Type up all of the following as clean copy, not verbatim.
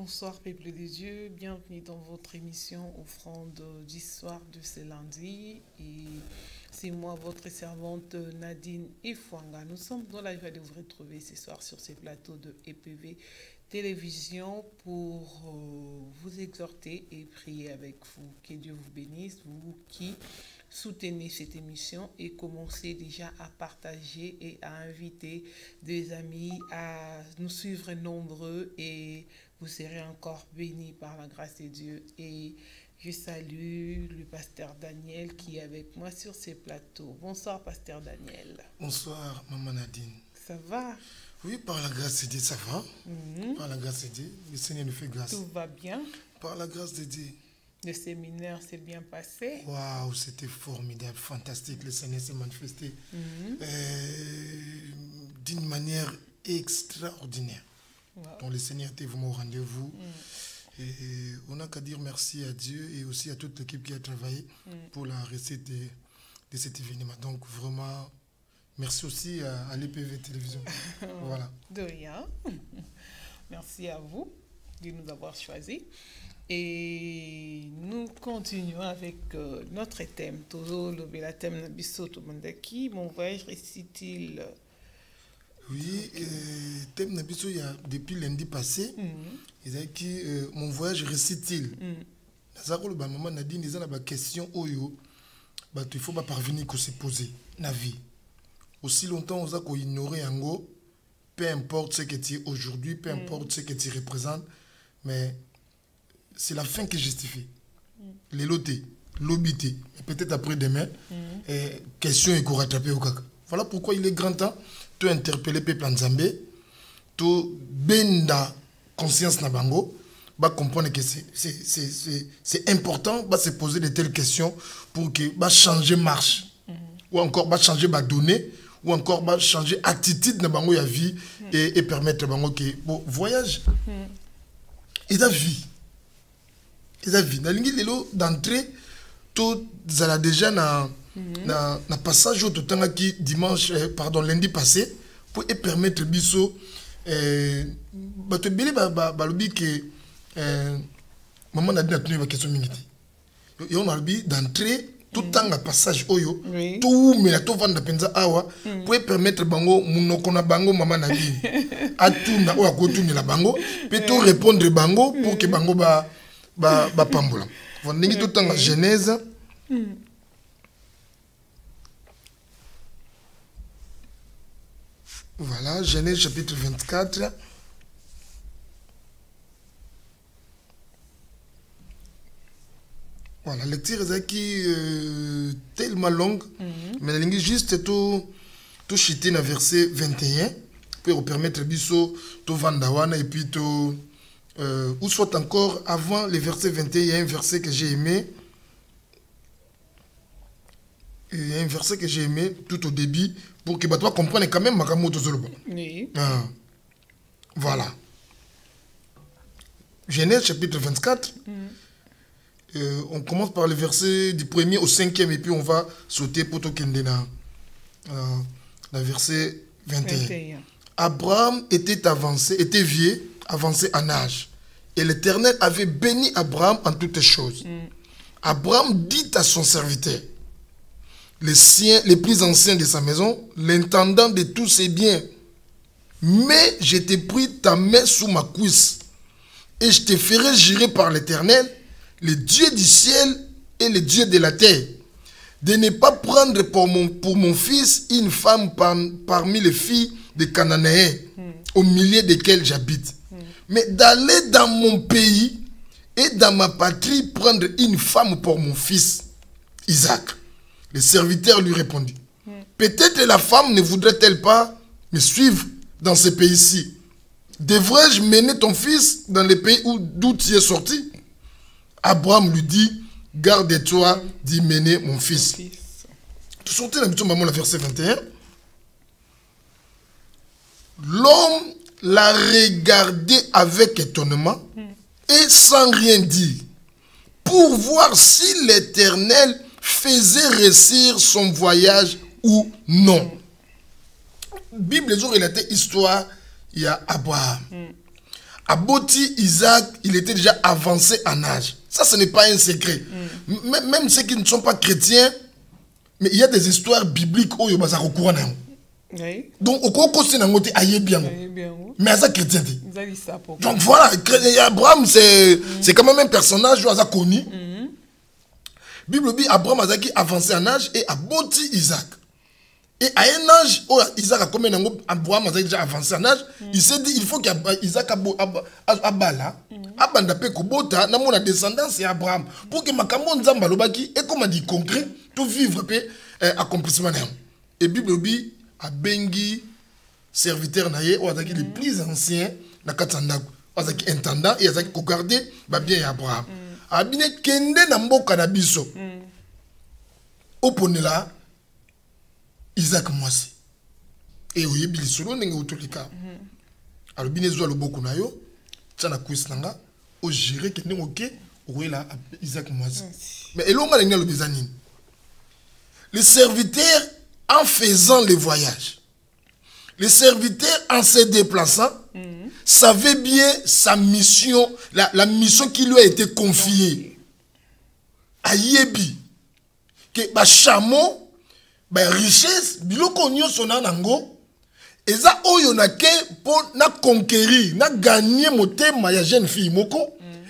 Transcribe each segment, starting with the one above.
Bonsoir, peuple de Dieu. Bienvenue dans votre émission Offrande d'histoire de ce lundi. Et c'est moi, votre servante Nadine Ifwanga. Nous sommes dans la joie de vous retrouver ce soir sur ces plateaux de EPV Télévision pour vous exhorter et prier avec vous. Que Dieu vous bénisse, vous qui soutenez cette émission et commencez déjà à partager et à inviter des amis à nous suivre nombreux et vous serez encore bénis par la grâce de Dieu. Et je salue le pasteur Daniel qui est avec moi sur ces plateaux. Bonsoir, pasteur Daniel. Bonsoir, maman Nadine. Ça va? Oui, par la grâce de Dieu, ça va. Par la grâce de Dieu, le Seigneur nous fait grâce. Tout va bien? Par la grâce de Dieu. Le séminaire s'est bien passé? Waouh, c'était formidable, fantastique. Le Seigneur s'est manifesté d'une manière extraordinaire. Wow. Donc le Seigneur était vraiment au rendez-vous. Et on n'a qu'à dire merci à Dieu et aussi à toute l'équipe qui a travaillé pour la réussite de cet événement. Donc vraiment, merci aussi à l'EPV Télévision. Voilà. De rien. Merci à vous de nous avoir choisis. Et nous continuons avec notre thème. Toujours le thème Nabisoto Mandaki. Mon voyage récite-t-il? Oui, thème Nabiso, il y a depuis lundi passé, ils ont dit mon voyage récite-t-il? Nazako le maman Nadine, ils ont la question oyo, il faut pas parvenir à se poser na vie. Aussi longtemps on a ignoré Ango, peu importe ce que tu es aujourd'hui, peu importe ce que tu représentes, mais c'est la fin qui justifie. Les lotés, l'obité, peut-être après-demain, question est qu'on rattraper au caca. Voilà pourquoi il est grand temps de interpeller le peuple en Zambie, de benda conscience na bango, de comprendre que c'est important de se poser de telles questions pour que changer marche, ou encore changer données, ou encore changer attitude na bango ya vie et permettre bango que bon voyage et la vie. Et la vie. Dans l'ingé d'entrée, tout ça déjà na passage au temps qui dimanche lundi passé pour permettre biso bato belé balobi que maman a dit na tuni ba question mingiti yo on a dit d'entrée tout temps na passage oyo tout mais la to vanda penza awa pour permettre bango munoko na bango maman a dit atuna o akotuni la bango peut tout répondre bango pour que bango ba pambola voilà ningi tout temps la Genèse. Voilà, Genèse chapitre 24. Voilà, la lecture est tellement longue, mais la ligne juste tout chiter dans verset 21 pour permettre biso tout vandawana et puis tout ou soit encore avant le verset 21, il y a un verset que j'ai aimé. Il y a un verset que j'ai aimé tout au début pour que tu comprennes quand même Makamoto Zolobo. Oui. Voilà. Genèse chapitre 24. On commence par le verset du 1er au 5e et puis on va sauter pour tout Kendena. Le verset 21. Abraham était vieux, avancé en âge. Et l'Éternel avait béni Abraham en toutes choses. Abraham dit à son serviteur, les plus anciens de sa maison, l'intendant de tous ses biens, mais je t'ai pris ta main sous ma cuisse, et je te ferai jurer par l'Éternel, le Dieu du ciel et le Dieu de la terre, de ne pas prendre pour mon fils une femme parmi les filles des Cananéens, au milieu desquels j'habite, mais d'aller dans mon pays et dans ma patrie prendre une femme pour mon fils, Isaac. Le serviteur lui répondit, peut-être la femme ne voudrait-elle pas me suivre dans ce pays-ci? Devrais-je mener ton fils dans le pays d'où tu es sorti? Abraham lui dit, garde-toi d'y mener mon fils. Tu sortais la verset 21. L'homme l'a regardé avec étonnement et sans rien dire, pour voir si l'Éternel faisait réussir son voyage ou non. Bible jour il a été histoire il y a Abraham. Aboti Isaac, il était déjà avancé en âge. Ça, ce n'est pas un secret. Même ceux qui ne sont pas chrétiens, mais il y a des histoires bibliques où il y a au courant. Donc, au cours c'est un côté aïe bien. Mais ça chrétien. Donc voilà, Abraham, c'est quand même un personnage où il a connu. Bible dit Abraham a avancé en âge et aboti Isaac. Et à un âge où Isaac a commis Abraham a déjà avancé en âge, il s'est dit il faut qu'Isaac abala, abandapé kobota, na mon descendance et Abraham pour que makambo nzamba lobaki et comme on dit concret tout vivre pe accomplissement. Et Bible dit a bengi serviteur naie ou azaki les plus anciens na katanda, azaki intendant et azaki ko garder ba bien Abraham. Abine kende na mboka na biso. Oponela Isaac Mwasi. Et oyebi lisolo ndenge utolika. Alors bine zo loboko na yo, tsana kwis nanga, o gérer que ndenge oké, oela Isaac Mwasi. Mais elonga lenga lobezanini. Le serviteur en faisant les voyages, le serviteur en se déplaçant, savait bien sa mission, la mission qui lui a été confiée. Ayebi, que ba chameau, ba richesse, biloko nyonso na nango, eza oyo na ke pour na conquérir, na gagner motema ya jeune fille moko,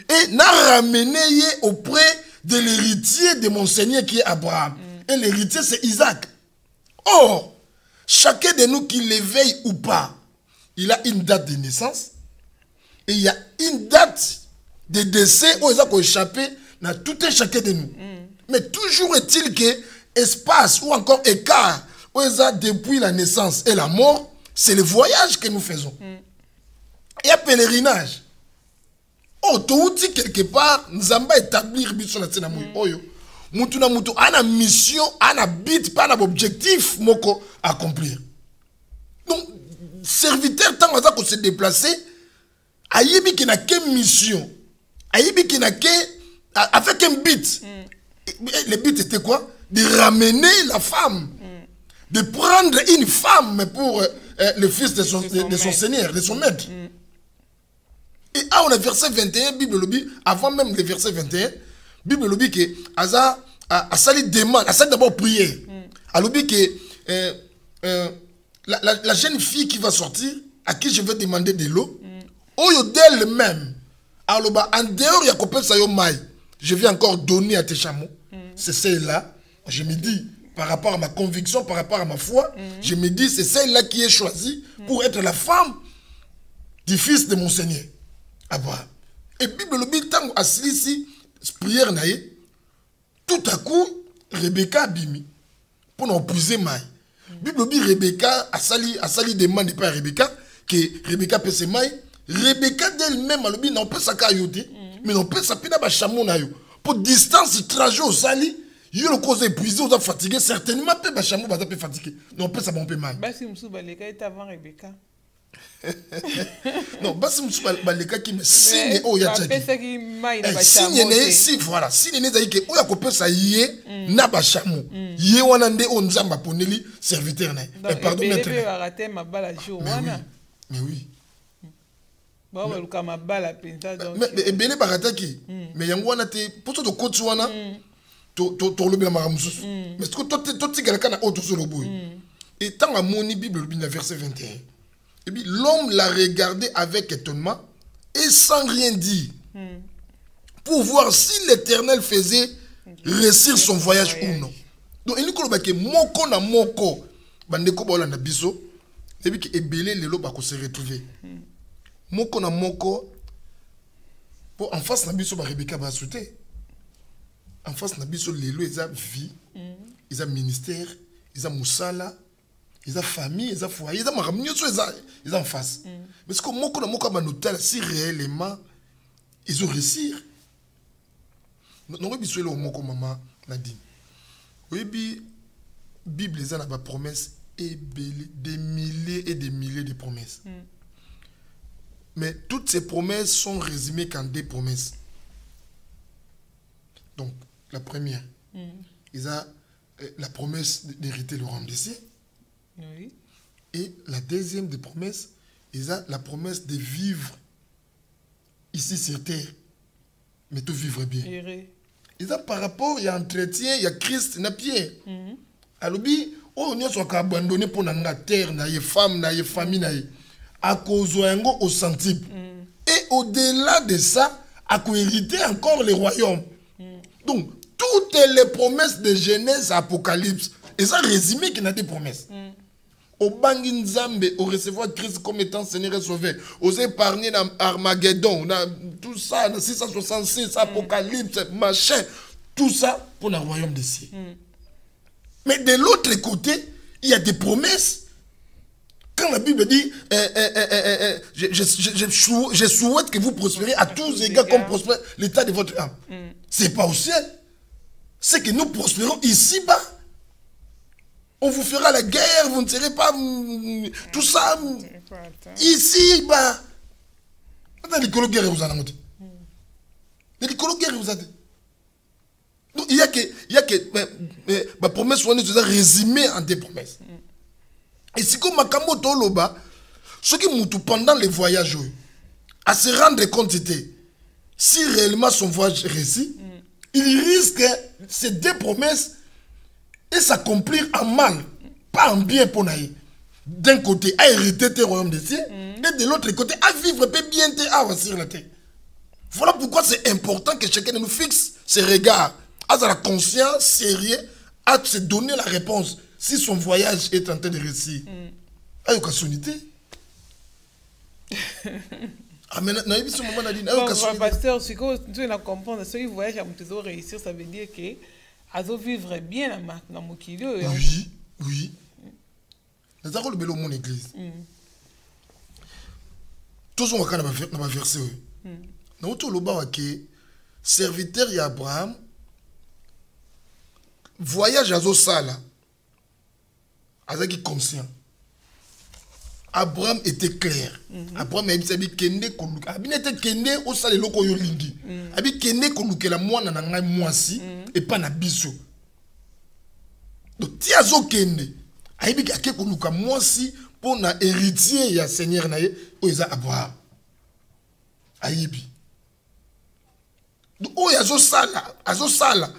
et na ramener ye auprès de l'héritier de mon Seigneur qui est Abraham. Et l'héritier c'est Isaac. Or, chacun de nous qui l'éveille ou pas, il a une date de naissance et il y a une date de décès où il a échappé dans tout un chacun de nous. Mais toujours est-il que espace ou encore écart où il a depuis la naissance et la mort, c'est le voyage que nous faisons. Il y a pèlerinage. Oh, tout quelque part, nous allons établir biso na tsena moyo oyo. Mutu na mutu ana mission, ana but, pas un objectif moko accomplir. Donc serviteur tant qu'on se déplacer, ayebi qui n'a qu'une mission, ayebi qui n'a avec un but. Le but était quoi? De ramener la femme, de prendre une femme pour le fils de son Seigneur, de son maître. Et à on a verset 21, Bible le dit, avant même le verset 21, Bible le dit que Asa a sali demande, a sali d'abord prier. Alors dit que la jeune fille qui va sortir, à qui je vais demander de l'eau, oyo d'elle-même, alors en dehors il y a coupé ça yo mai, je vais encore donner à tes chameaux. C'est celle-là, je me dis, par rapport à ma conviction, par rapport à ma foi, je me dis, c'est celle-là qui est choisie pour être la femme du fils de mon Seigneur. Abraham. Et Bible le dit, tant à ici, prière naïe, tout à coup, Rebecca bimi, pour n'en puiser maille. Bible dit, Rebecca a sali demande pas à Rebecca, que Rebecca peut se maille. Rebecca d'elle-même, elle dit, non, peut ça cailloter, mais non, peut ça pina ba chameau naïo. Pour distance, trajet au sali, il y a le cause épuisé, on a fatigué, certainement, peut ba chameau va fatigué. Non, peut ça bon peu maille. Bah, si Moussou Baleka est avant Rebecca. Non, basi musu baleka ki me signe o ya tchaki. Signe ne si voilà, signe ne zaike o ya kopesa ye na ba chameau. Ye wana nde o nzamba poneli serviteur na. Pardon maître. Mais oui. Ba wa luka mabala penza donc. Mais ebele barataki. Mais yango wana te poto to koti wana to lobela maramususu. Mais ce que to tigala kana o to solo boy. Et tant à moni Bible le verset 21. Et puis l'homme l'a regardé avec étonnement et sans rien dire pour voir si l'Éternel faisait réussir son voyage ou non. Donc il nous dit que moko na moko bandeko ba na biso et puis que ebele lelo ba ko se retrouver. Moko na moko pour en face na biso ba Rebecca ba sauter. En face na biso lelo eza vie, eza ministère, eza musala. Ils ont famille, ils ont foyer, ils ont maramio, ils ont en face. Parce que moko na moko ba si réellement ils ont réussi. Non biso le moko maman Nadine. Oui Bible les a na promesse et des milliers et des milliers de promesses. Mais toutes ces promesses sont résumées qu'en deux promesses. Donc la première, ils ont la promesse d'hériter le royaume des cieux. Oui. Et la deuxième des promesses, ils ont la promesse de vivre ici sur terre, mais tout vivre bien. Et ça, par rapport, il y a entretien, il y a Christ, il y a Pierre. Alors, on est abandonné pour la terre, les femmes, les familles, à cause au centime. Et au-delà de ça, à hériter encore les royaumes. Donc, toutes les promesses de Genèse à Apocalypse, et ça résumé qu'il y a des promesses. Au Bangin Zambe, au recevoir Christ comme étant Seigneur et Sauveur, aux épargnés dans Armageddon, tout ça, dans 666, Apocalypse, machin, tout ça pour le royaume des cieux. Mais de l'autre côté, il y a des promesses. Quand la Bible dit, je souhaite que vous prospérez à tous égards comme prospère l'état de votre âme. Ce n'est pas au ciel. C'est que nous prospérons ici-bas. On vous fera la guerre, vous ne serez pas... Tout ça, ici-bas. Les guerre vous en avez. Les guerre vous en avez. Donc, il y a que ma promesse soit résumée en des promesses. Et si comme Makambo Toloba, ceux qui m'ont pendant les voyages, à se rendre compte, si réellement son voyage réussit, il risque ces deux promesses et s'accomplir en mal, pas en bien pour naï. D'un côté, à hériter tes royaumes des cieux, et de l'autre côté, à vivre bien tes âmes sur la terre. Voilà pourquoi c'est important que chacun de nous fixe ses regards, à la conscience, sérieux, à se donner la réponse si son voyage est en train de réussir. À l'occasionité. Ah, mais ce moment, on a dit, pasteur, ce que tu as compris, ce voyage à réussir, ça veut dire que azo vivre bien dans mon kilo. Oui, oui. Nous avons le bel mon église. Tous on va dans ma verset. Nous avons le bas que serviteur d'Abraham voyage à Zosala. Avec conscient. Abraham était clair. Abraham a dit kende koluka. Abi n'était kende au sale loko yo lingi. Abi kende koluka la mwana na ngai mwasi et pas na biso. Donc ti azo kende. Abi ke koluka mwasi pour na héritier ya seigneur na ye o eza Abraham. Ayibi. Donc o yazo sala.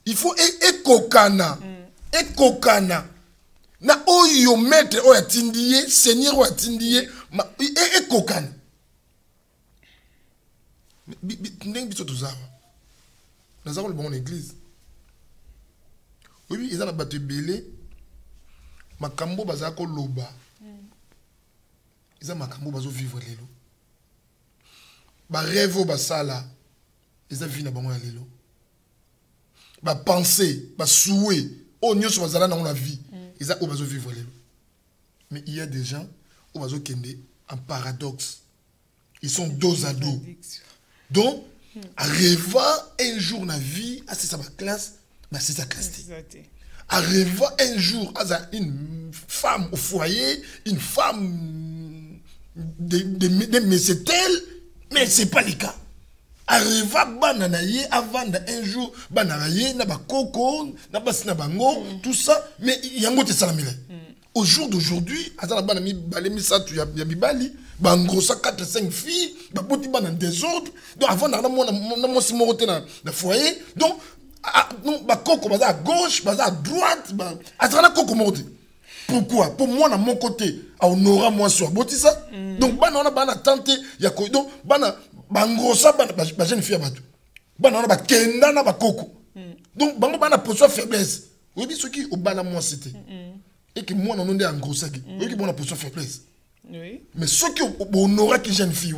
Il faut ekokana. Ekokana. Na oyo maître oyo atindiye seigneur oyo atindiye e kokana ndenge biso tozawa naza ko le bon église oui ils ont bato ebele makambo baza ko loba ils ont makambo bazo vivre lelo ba rêve ba sala ils ont vie na bango ya lelo ba penser ba souhait o nyoso bazala na la vie. Ils ont vivre. Mais il y a des gens qui ont en paradoxe. Ils sont dos à dos. Donc, arrivant un jour dans la vie, c'est sa classe, c'est sa classe. Arrivant un jour à une femme au foyer, une femme de messetel, mais ce n'est pas le cas. Arriva bananaye avant un jour bananaye na ba koko na ba sina bango tout ça mais yango te salamile au jour d'aujourd'hui azala banami balemi satu ya bibali bango sa 4 5 filles ba boti bana désordre donc avant na mo si morote na foyer donc ba koko baza à gauche baza à droite azala koko morote. Pourquoi? Pour moi, de mon côté, à honorer moi sur Botissa. Donc, on a tenté, il y a quoi? Donc, bangrosa, ba jeune fille à bateau. On a kenda na ba koko. Donc, on a posé faiblesse. Vous voyez ce qui au bas moi c'était. Et que moi, on a un gros sac. Vous voyez qu'on a posé faiblesse. Mais ceux qui honorent qui jeune fille,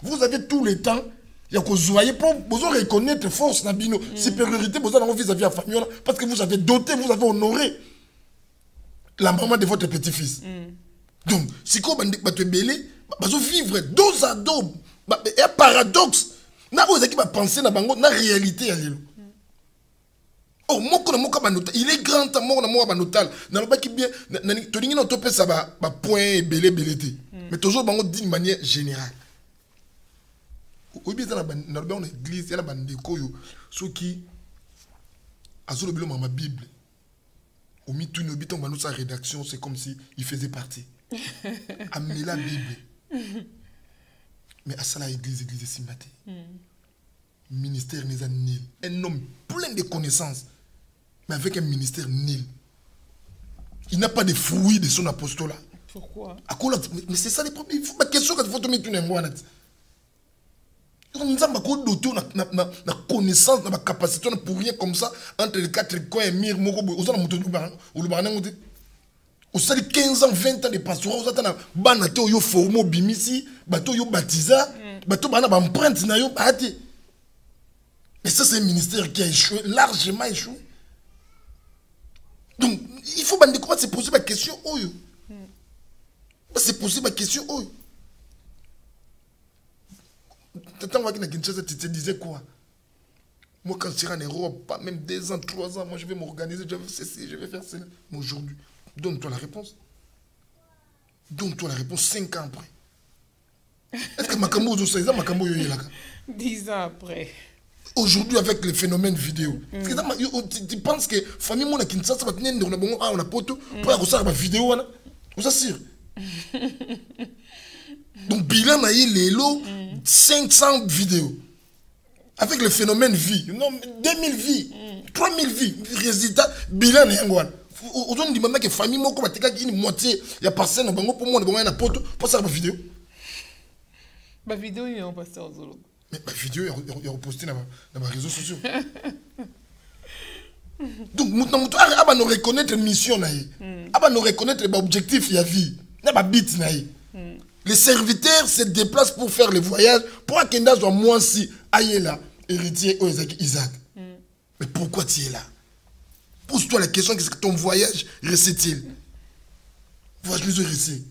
vous avez tout le temps. Il y a que vous voyez pour vous reconnaître force, nabino, supériorité, vous avez vis-à-vis de la famille, parce que vous avez doté, vous avez honoré la maman de votre petit-fils. Donc, si vous avez vivre dos à dos, il y a un paradoxe. Vous avez penser dans la réalité. Oh, il est grand temps, mais toujours d'une manière générale. Dans l'église, il y a des gens qui ont la Bible. Au milieu de sa rédaction, c'est comme si il faisait partie. Amener la Bible. Mais à ça, l'église est simbaté. Ministère n'est pas nul. Un homme plein de connaissances, mais avec un ministère nul. Il n'a pas de fruits de son apostolat. Pourquoi? Mais c'est ça les problèmes. Il faut ma question quand il faut te mettre une envoie. Nous avons d'auto na connaissance, na capacité pour rien comme ça entre les quatre coins et mire moko aux ana muto ou le banana ngote. Au sali 15 ans 20 ans de pastorat aux atana bana te yo formo bimisi, bato yo baptisa, bato bana ba empreinte na yo bati. Mais ça c'est un ministère qui a échoué, largement échoué. Donc il faut bande comment se poser la question oyo. Se poser la question oyo. Tant que Kinshasa, tu te disais quoi? Moi, quand je serai en Europe, pas même 2 ans, 3 ans, moi je vais m'organiser, je vais faire ceci, je vais faire cela. Mais aujourd'hui, donne-toi la réponse. Donne-toi la réponse 5 ans après. Est-ce que Makambo est là? Makambo est là? 10 ans après. Aujourd'hui, avec les phénomènes vidéo, tu penses que la famille mon Kinshasa va tenir on a poto pour avoir une vidéo? Vous assure. Donc, bilan a eu les lots 500 vidéos. Avec le phénomène vie. Non, 2000 vies, 3000 vies. Résultat, bilan est un gouan. Aujourd'hui, on dit que la famille, une moitié, il y a personne pour moi, il y a un pote pour ça, la vidéo. La vidéo, il y a un pasteur aujourd'hui. Mais la vidéo, il y a reposté dans les réseaux sociaux. Donc, nous devons reconnaître la mission, nous devons reconnaître l'objectif de la vie. Nous devons bit. Les serviteurs se déplacent pour faire le voyage pour qu'Akenda soit moi si Ayela, héritier Isaac. Mais pourquoi tu es là? Pose-toi la question, qu'est-ce que ton voyage réussit-il? Voyage nous réussi.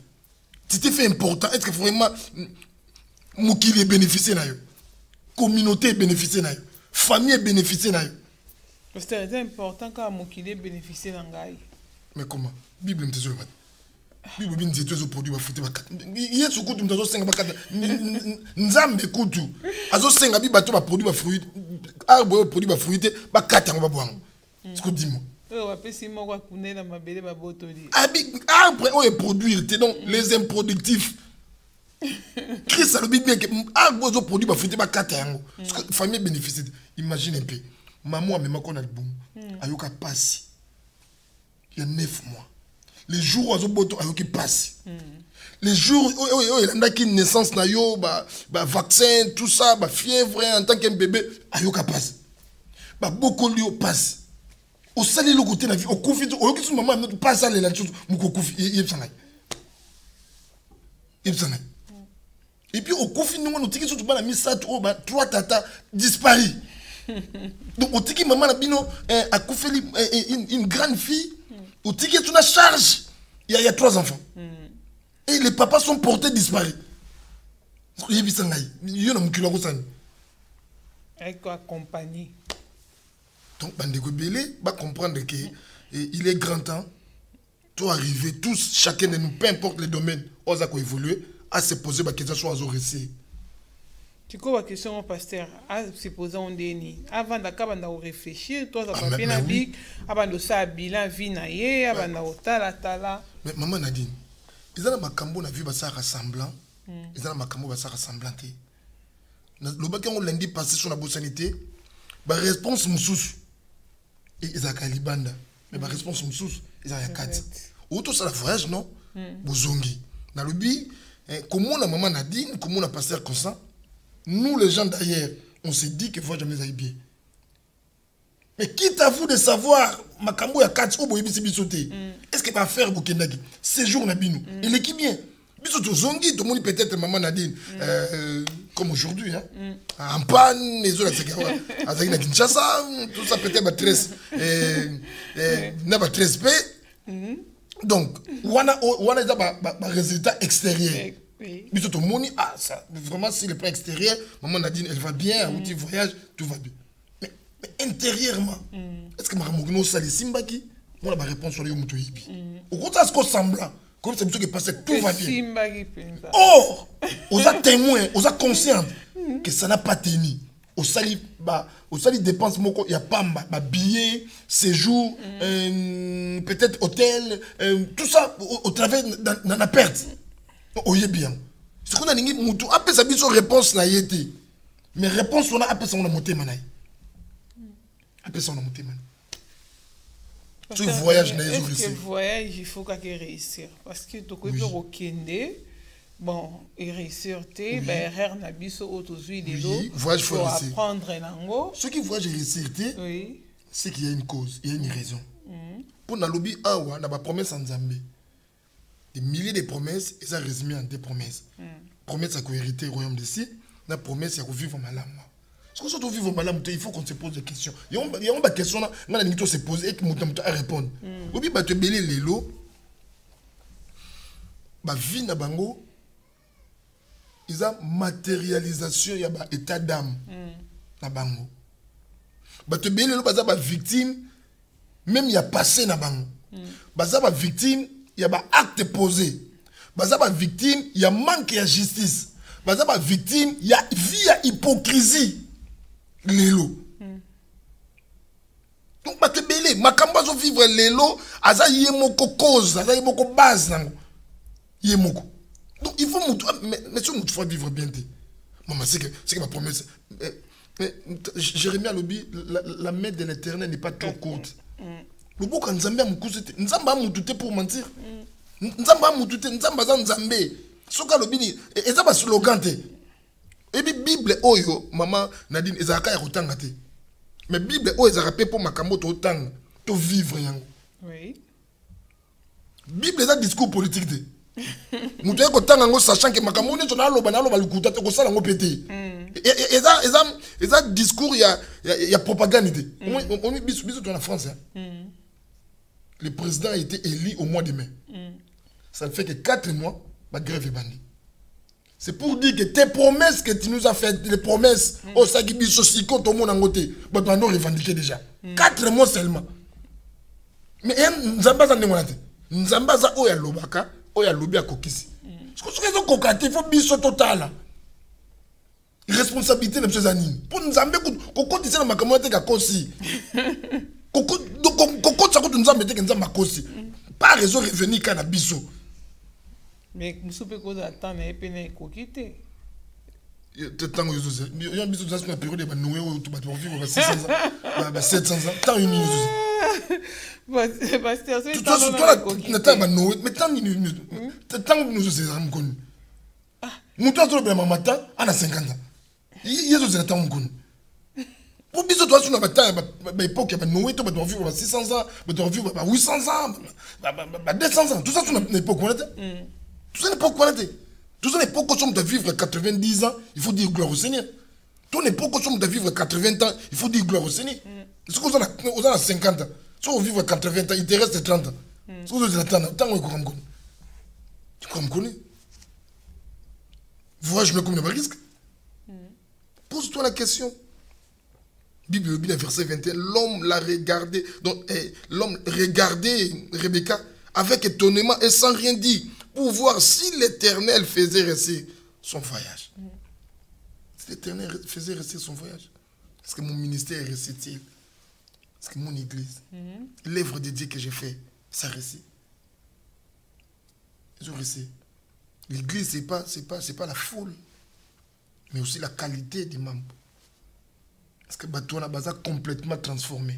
Tu t'es fait important. Est-ce que vraiment Moukili est bénéficié na yo? Communauté est bénéficiée na yo? Famille est bénéficiée na yo? C'est important quand Moukili est bénéficié na ngai. Mais comment? Bible me dit Bible me dit que tu produit ba fouté ba 4. Hier sur kutu mtazo 5 ba 4. Nzambe kutu. Azo 5 bi bato ba produit ba fruit. Arbre produit ba fruit ba 4 ba boang. Ce que dis-moi. On va passer moi quoi couner na mabele ba botoli. Arbre o produire te donc les improductifs. Christ a le bien que arbre zo produit ba fruit ba 4 yango. Ce que famille bénéficie. Imagine un peu. Maman même qu'on a le bon. Ayoka passe. Il y a 9 mois. Les jours où ils qui passent. Les jours où il y a une naissance, vaccin, tout ça, fièvre en tant qu'un bébé, ils passent. Beaucoup de choses passent. Au sali le côté de la vie, au conflit, au qui maman ne passe à la chose, et puis au conflit, nous avons dit que mis ça, 3 tata disparu. Donc au tiki maman a couffé une grande fille. Au ticket, tu as charge. Il y a 3 enfants. Et les papas sont portés disparus. Il y a un qui avec quoi accompagner. Donc, Bandeko Belé va comprendre qu'il est grand temps, tout arriver, tous, chacun de nous, peu importe les domaines, on a évolué, à se poser la question sur les récits. Tu vois la question, pasteur, à se poser en déni. Avant de réfléchir, toi, ça va bien dire, avant de ça, bilan, vie, avant de tala. Mais maman Nadine, ils ont un cambo na vu ça rassemblant, ils ont un cambo ça rassemblant. Le bac on lundi passé sur la sanité, la réponse moussous. Et ils ont Kalibanda, mais la réponse moussous, ils ont 4. Auto ça la voyage non, bozongi. Dans le bi, comment la maman Nadine, comment la pasteur consent. Nous, les gens d'ailleurs, on s'est dit qu'il ne faut jamais aller bien. Mais quitte à vous de savoir, Makambo ya 4 ou boyebi bisoté. Est-ce qu'il va faire Bokendagi? Séjour na bino. Il est qui bien? Bisoto zongi, tout le monde peut-être maman Nadine, comme aujourd'hui, hein. En panne, les autres, avec la Kinshasa, tout ça peut-être ma 13, n'a pas 13 P. Donc, on a des résultats extérieurs. Oui. Mais tout le monde, ça, vraiment, si le plan extérieur, maman Nadine, elle va bien, on dit voyage, tout va bien. Mais intérieurement, est-ce que ma ramogno sali simbaki? Moi, la réponse sur le yomuto yibi. Au contraire, ce qu'on semblant, comme c'est ce qui passe, tout va bien. Or, on a témoin, on a conscient que ça n'a pas tenu. Au sali dépense, il n'y a pas de billets, séjour, peut-être hôtel, tout ça, au travers de la perte. Oyez bien, Ce qu'on a dit, Moutou, après ça, biso réponse na yété. Mais réponse, on a après ça, on a monté manaï. Après ça, on a monté manaï. Tu voyages dans les est-ce que voyage, il faut qu'il réussir? Parce que tu peux au Kende, bon, et réussir, ben, n'a biso autosuit des dos. Voyage, faut réussir. Apprendre l'ango. Ceux qui voyagent et réussir, oui. C'est qu'il y a une cause, il y a une raison. Pour na lobby, on a des promesses en Zambie. Des milliers de promesses, et ça résumé en des promesses. Promesse à hériter au royaume de ci, la promesse à vivre mal. Parce que si on vit mal, il faut qu'on se pose des questions. Il y a des questions là, on a se poser et que nous à répondre. Obi ba te belé les lots, ba vie na bango, ils ont matérialisation, il y a ba état d'âme na bango. Ba te belé les lots, ba victime, même il y a passé na bango. Ba victime, il y a ba acte posé. Ba victime, il y a manque de justice. Ba victime, il y a vie à hypocrisie. Lelo. Donc, bah, te belé, ma cambazo vivre lelo, aza yemoko cause, aza yemoko base, nango. Yemoko. Donc, il faut, mais si on faut vivre bien, maman, c'est que ma promesse. Jérémie Alobi, la main de l'éternel n'est pas trop courte. Le beau quand Nzambé a moukousete, Nzamba a moutouté pour mentir. Nzamba a moutouté, Nzamba a Nzambé. Soka Lobini, et ça va slogan. Et puis Bible oyo maman Nadine ezaka ya kotanga te. Mais Bible oyo ezaka pe pour makambo to tanga to vivre yango. Oui. Bible est un discours politique te. Nous devons kotanga ngo sachant que makambo ne tona loba na loba lukuta te ko sala ngo pété. Et ça discours il y a propagande te. On est biso dans la France. Le président a été élu au mois de mai. Ça ne fait que 4 mois la grève est bandie. C'est pour dire que tes promesses que tu nous as faites, les promesses, au Sagibi, Sosiko, tout le monde en côté, tu as revendiqué déjà. 4 mois seulement. Mais Nzamba Zande Monate, Nzamba Za Oya Lobaka, Oya Lobia Kokisi. Ce que c'est kokate, il faut biso total. Responsabilité de M. Zanine. Pour Nzambe, Koko disait dans ma communauté Kakosi. Koko, Koko, Nzambe, Nzamba Kosi. Pas raison de revenir quand biso. Mais nous sommes pas attendre et puis ne coquiter. Tant que il y a besoin de la période de Noé où tu vas vivre 600 ans, 700 ans. Tant une minute. Parce que tu dois pas Noé, mais tant que nous sommes connus. Nous sommes bien matin, on a 50 ans. Il y a des temps connus. Pour bien toi sur la bataille, l'époque il y a Noé, tu vas vivre 600 ans, tu vas vivre 800 ans, 200 ans. Tout ça sur l'époque on était. Tout ça n'est pas quoi. Tout ça n'est pas que de vivre 90 ans, il faut dire gloire au Seigneur. Tout n'est pas que de vivre 80 ans, il faut dire gloire au Seigneur. Si vous avez 50 ans, si vous vivez 80 ans, il te reste 30 ans. Si vous avez 30 ans, tant que vous tu me connais. Voyage me comme un risque. Pose-toi la question. Bible, verset 21, l'homme l'a regardé, donc l'homme regardait Rebecca avec étonnement et sans rien dire, pour voir si l'Éternel faisait rester son voyage. Si l'Éternel faisait rester son voyage, est-ce que mon ministère est resté-il? Est-ce que mon église, l'œuvre de Dieu que j'ai fait, ça resté? Je resté. L'église, c'est pas la foule, mais aussi la qualité des membres. Est-ce que bateau na baza complètement transformé?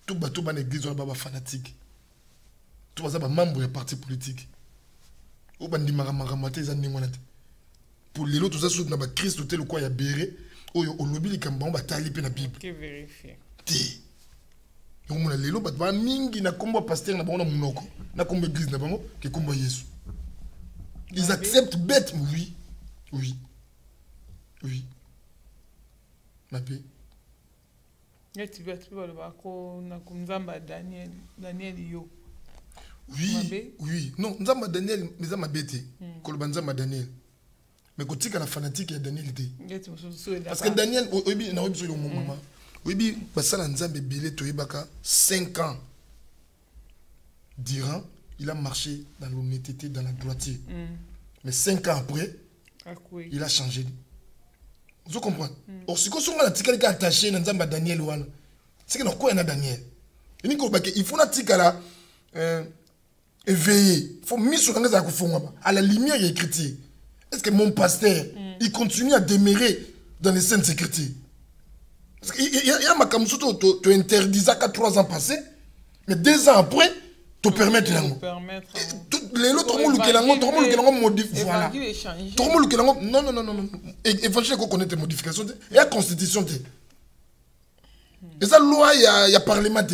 Tout bateau dans l'église on a fanatique. Tout baza ba membre des partis politiques. Ou bandi maramate za ndingona. Pour les autres tout ça sur na ba Christ tel quoi ya béré oyo olobi likamba ba tali pe na Bible. Que vérifier. Ti. Donc mon lelo ba mingi na kombo pasteur na bango na munoko. Na kombo église na bango ke kombo Yesu. Ils acceptent bête oui. Oui. Oui. Ma paix. Tu vas Daniel yo. Oui, oui. Non, Nzamba Daniel, mais ça m'a bêté. Koloba Nzamba Daniel. Mais quand tu as la fanatique, il y a Daniel. Parce que Daniel, oui, non, oui, maman. Oui, parce que Nzamba Bélé, tu as 5 ans. Durant, il a marché dans l'honnêteté, dans la droiture. Mais 5 ans après, il a changé. Vous comprenez? Or, si on a attaché à Daniel, c'est que quoi il y a Daniel. Il faut éveiller. Il faut mettre sur à la lumière et écriture. est-ce que mon pasteur, il continue à demeurer dans les scènes de sécurité? Parce qu'il y a ma camouflage, tu interdisais qu'à 3 ans passés, mais 2 ans après, tu permets de l'ango. Les autres, tout le monde qui l'ango modifie. Voilà. Tout le monde qui l'ango. Non. Évangile qu'on connaît les modifications. Il y a constitution. Et ça, loi, il y a parlement.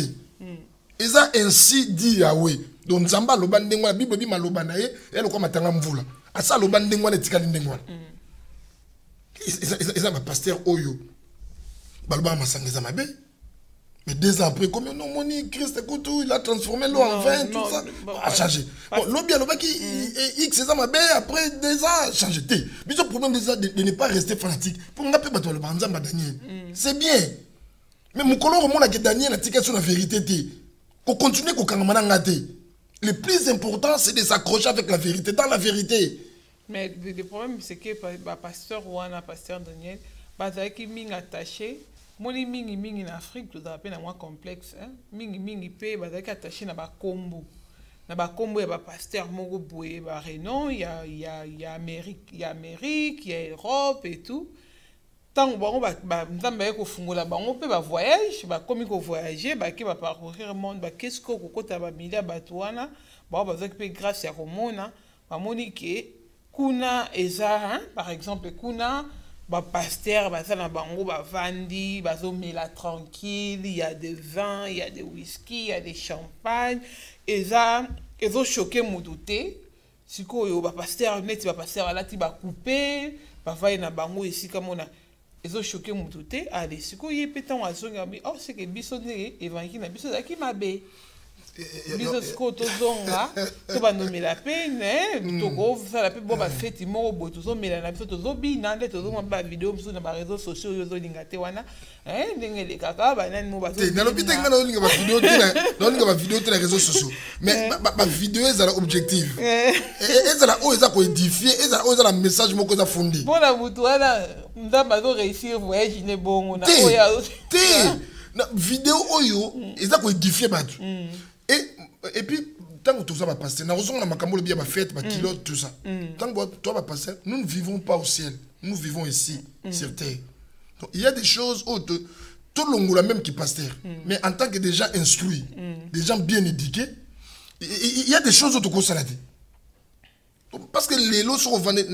Et ça, ainsi dit Yahweh. Donc, Zamba, le bandengwa, la Bible dit malobanaye, et elle, comme attend l'amvoula. À ça, le bandengwa, n'est-ce qu'à l'indengwa. Et ça, ma pasteur Oyo. Balba m'a sangé ma bé. Mais 2 ans après, comme non, moni, Christ, écoute, il a transformé l'eau en vin, tout ça. A changé. Bon, l'eau bien, l'eau qui X, c'est ça ma bé, après 2 ans, changé. Mais le problème de ne pas rester fanatique. Pour nous, on le banzamba Daniel. C'est bien. Mais mon colon, on a que Daniel a tiré sur la vérité. Qu'on continue, qu'on continue. Le plus important, c'est de s'accrocher avec la vérité, dans la vérité. Mais le problème, c'est que le pasteur Ouana, pasteur Daniel, qui est attaché. Moni mingi en Afrique, tout à fait moins complexe. Mingi pe bazaki attaché na ba kombo. Na ba kombo ya ba pasteur moko boye ba renom, il y a Amérique, il y a Europe et tout. Tant bango ba nzamba ko fungola bango pe ba voyage, ba komi ko voyager, ba ki ba parcourir le monde, ba qu'est-ce ko kota ba milia batwana, ba bazaki pe grâce ya komona, ba moni ke kuna eza, par exemple kuna ba pasteur bazana bango ba vandi bazo mela tranquille, il y a des vins, il y a des whisky, il y a des champagne et ça ezo choqué moudouté sikoyo ba pasteur net ba pasteur alati ba couper ba vaye na bango ici comme on a ezo choqué moudouté allez sikoyo pétan azonga bi oh c'est que biso ne évangile na biso zaki mabe biso siko tozonga to bandomela pe ne toko sala pe bo ba feti moko bo tozomela na biso tozobina nde tozomwa ba vidéo biso na ba réseaux sociaux yo zolinga te wana ndenge le kaka ba nani mo ba te na lopita ngana olinga ba vidéo te na olinga ba vidéo te na réseaux sociaux mais ba vidéo ezala objectif ezala o eza ko édifier ezala o ezala message moko za fondé bona mutu wana ndamba zo réussir voyage ne bongo na oya te na vidéo oyo eza ko édifier batu. Et puis, tant que tout ça va passer, nous avons bien ma fête, ma kilo, tout ça. Tant que tout va passer, nous ne vivons pas au ciel. Nous vivons ici, sur terre. Donc, il y a des choses où tout le monde même qui passe terre. Mais en tant que des gens instruits, des gens bien éduqués, il y a des choses où tu peux parce que les lots sont vendus,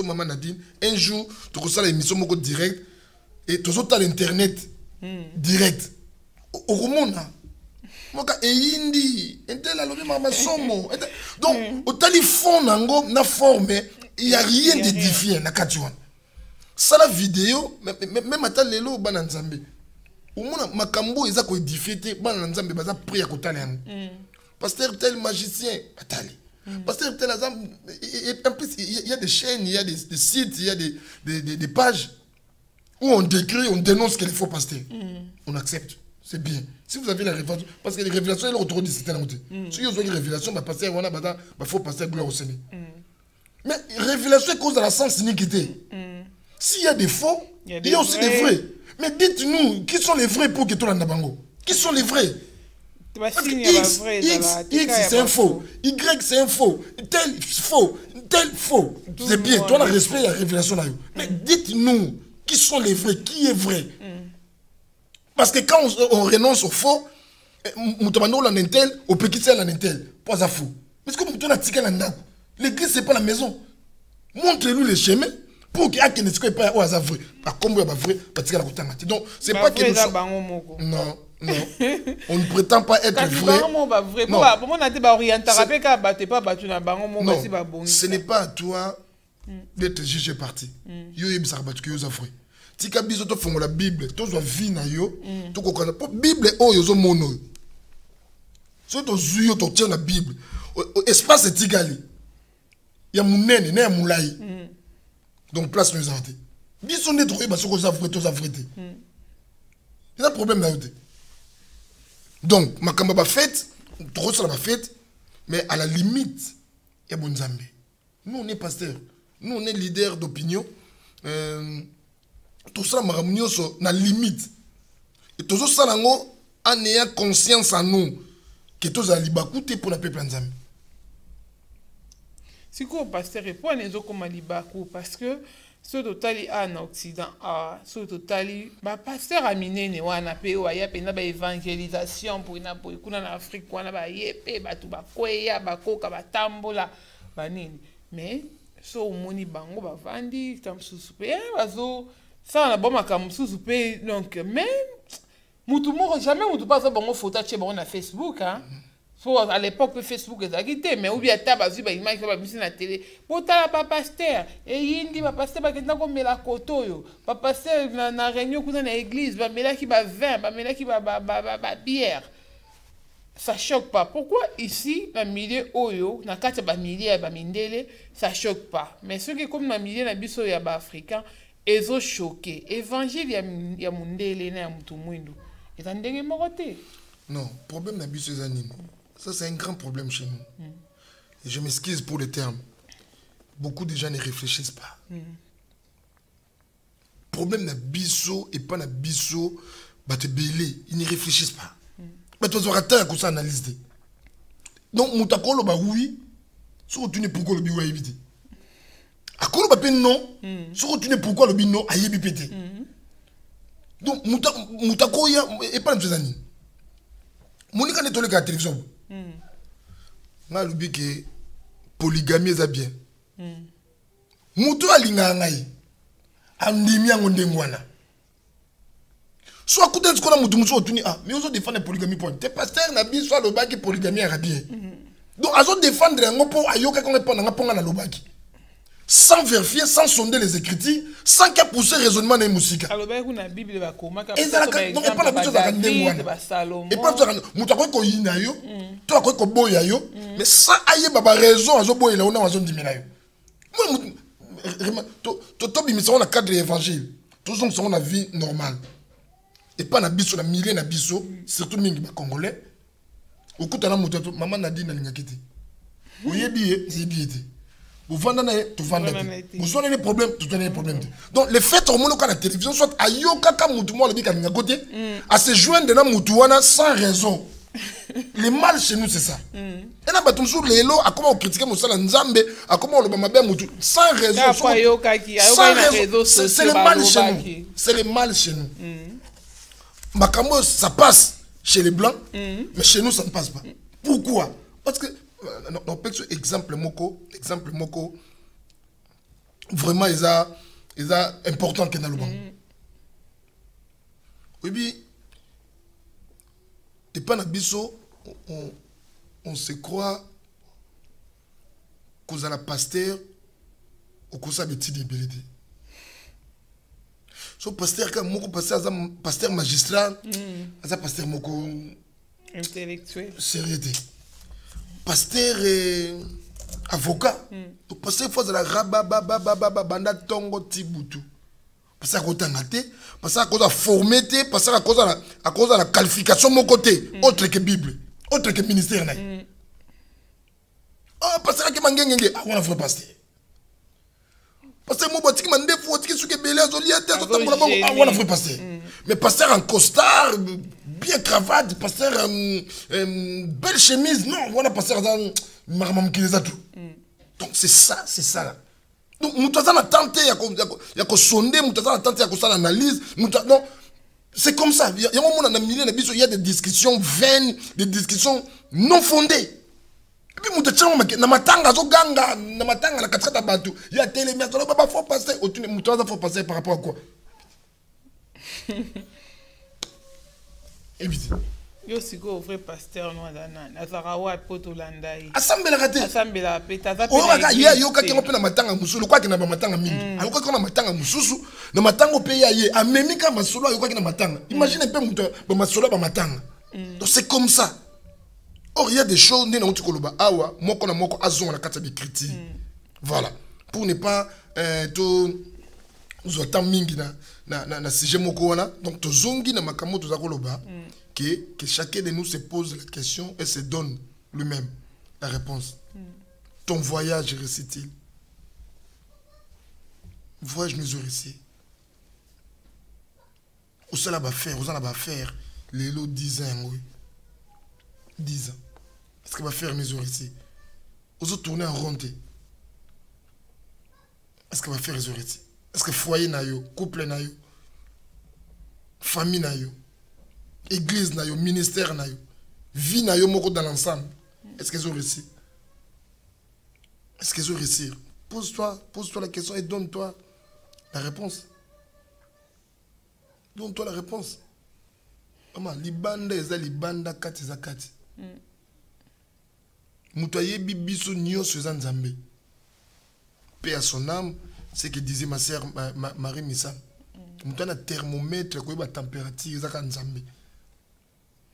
maman Nadine, un jour, tu as l'émission direct et tu as l'internet direct. Au monde, moka eyindi entel alobi mama somo donc otali fond nango na forme il y a rien d'édifiant na katiwan ça la vidéo même ata lelo bana nzambe omona makambo eza ko édifier te bana nzambe baza prier kotala yango pasteur tel magicien atali pasteur tel azam et en plus il y a des chaînes il y a des sites il y a des pages où on décrit on dénonce qu'il faut pasteur on accepte. C'est bien. Si vous avez la révélation, parce que les révélations, elles autour de certaines côtés. Si vous avez une révélation, il faut passer gloire au Seigneur. Mais révélation cause de la sens iniquité. S'il y a des faux, il y a aussi des vrais. Mais dites-nous, qui sont les vrais pour que tout le monde qui sont les vrais? X, c'est un faux. Y, c'est un faux. Tel faux. C'est bien. Toi, le respect, il y a la révélation là. Mais dites-nous, qui sont les vrais? Qui est vrai? Parce que quand on renonce au faux, on peut quitter la nentel, pas à faux. Parce que l'église, ce n'est pas la maison. Montrez-nous les chemins pour qu'il y ait des pas au hasard vrai. Comme il y a vrai, donc, c'est pas que nous. Non. On ne prétend pas être vrai. Non, ce n'est pas à toi d'être jugé parti. Tika biso to fongola Bible to zo vi na yo to kokana po Bible oyo zo mono so to zuyo to tia na Bible espace etigali ya munene na ya mulai donc place nous ante biso ne trouver ba soko za vrai to za vrai te il y a problème là donc makamba ba fête trop ça la fête mais à la limite ya bonzambe nous on est pasteur nous on est leader d'opinion tout ça na limite et tout ça en ayant conscience en nous que tout ça libakouté pour la peuple nzambe sikoyo pasteur epona ezokoma libaku parce que so totali en Occident so totali bapasteur ya minene wana mpe oyo aya mpenza baévangélisation mpona boye kuna na afrique wana baye mpe bato bakweya bakoka batambola banini mais so omoni bango bavandi ta mosusu mpe bazosala na bo makambo mosusu mpe donc mais mutu moko jamais mutu mpe aza bango foto atie bango na Facebook so à l'époque Facebook ezalaki te mais obi ata bazwi baimage so bamisi na télé botala bapaster eyindi bapaster bakenda komela koto oyo bapaster na réunion kuna na église bamelaki bavin bamelaki babière. Ça choque pas. Pourquoi ici, dans le milieu oyo, na kati ya bamilier ya bamindele, ça choque pas. Mais ceux qui comme dans le milieu na biso ya ba africain, ezo choqué. Évangile ya mundele na ya mutu mwindu. Eza ndenge moko te. Non, problème na biso eza nini. Ça c'est un grand problème chez nous. Et je m'excuse pour le terme. Beaucoup de gens ne réfléchissent pas. Problème na biso et pas na biso, ba te belé, ils ne réfléchissent pas. Mais tu as raté à analyse. Donc, Moutakolo, bah oui, sur tu n'es pourquoi le biou a évité. À quoi le non, sur tu n'es pourquoi le bino a évité. Donc, Moutako et pas de années. Monika n'est pas le télévision. Nga le que polygamie est bien. Moutou a l'ingangaï. Andimia ngondengwana. Soit quand on a mutu mais on défend la polygamie point. T'es pasteur na bi soit le baki polygamie arabien. Donc à défendre un po ayoka qu'on répond na ponga na lobaki. Sans vérifier, sans sonder les écritures, sans qu'à pousser raisonnement dans musique. Alors ben on a Bible ba koma ka. Et ça donc pas la chose à ba Salomon. Et pas ça mutu ko yina yo, to ko boya yo, mais sans aye baba raison azo boya là on a zone dimina yo. Moi to bi mission na cadre de l'évangile. Tous sont na vie normale. Et pas na biso na milliers na biso surtout mingi ba congolais okutana mutu maman Nadine na lingakiti oyebi zibiyete ovanda na to vanda vous avez des problèmes tout des problèmes donc le fait au monde quand la télévision soit ayoka ka mutu mo le bika lingakote à se joindre na mutu wana sans raison. Le mal chez nous c'est ça. Et na batum sur lelo a comment critiquer musala nzambe a comment le bamabe mutu sans raison. C'est le mal chez nous. C'est le mal chez nous. Makambo, ça passe chez les blancs, mais chez nous, ça ne passe pas. Pourquoi? Parce que, on peut dire exemple moko, vraiment, ils ont important que dans le banc. Oui, bien, et pas dans biso, on se croit qu'on a la pasteur ou qu'on a des petites débilités. So pasteur comme moko pasteur magistral, ça pasteur moko intellectuel, sérieuxité. Pasteur avocat, to pasteur faut la banda tongo tibutu. Pasteur ko tangate, pasteur ko formé té, pasteur à cause de la qualification mon côté, autre que Bible, autre que ministère na. Ah pasteur qui mangengenge, ah on a vrai pasteur. Parce que moi, je me dis que je pasteur. Mais pasteur en costard, bien cravate, pasteur en belle chemise, non, on a pasteur dans Maramam qui les a tout. Donc c'est ça là. Donc nous avons tenté, il y a sondé, nous avons tenté à l'analyse, non, c'est comme ça. Il y a un moment dans le milieu, il y a des discussions vaines, des discussions non fondées. Et puis mutu na matanga zo ganga na matanga na katikata batu ya télé mais ça pas faut passer au mutu ça faut passer par rapport à quoi. Et puis yo siko vrai pasteur no dana nazara wa poto landai asambela raté asambela peta za pena oka ya yo ka kengo pena matanga musulu kwa kina matanga mingi aloko kona matanga mususu na matanga pe ya ye amemi ka masolo yo kwa kina matanga imagine pe mutu ba masolo ba matanga donc c'est comme ça. Or, il y a des choses, moko na moko azon la carte de critique. Voilà. Pour ne pas tout nous attend mingi na sujet moko wana. Donc to zongi na makamo to zakoloba que chacun de nous se pose la question et se donne lui-même la réponse. Ton voyage réussit-il? Voyage nous réussi. Où ça va faire les lots 10 ans oui. 10 ans. Est-ce qu'il va faire mesure ici? Vous tourner en rond. est-ce que va faire résurrecter? Est-ce que foyer na yo, couple na yo, famille na yo, église na yo, ministère na yo, vie na yo moko dans l'ensemble, est-ce qu'ils ont réussi? Est-ce qu'ils ont réussi? Pose-toi la question et donne-toi la réponse. Donne-toi la réponse. Maman, libanda eza libanda kati za kati. Mutoye bibiso nyonso eza nzambe. Paix à son âme, c'est ce que disait ma sœur Marie Missa. Mutoye na thermomètre ko ba température eza ka nzambe.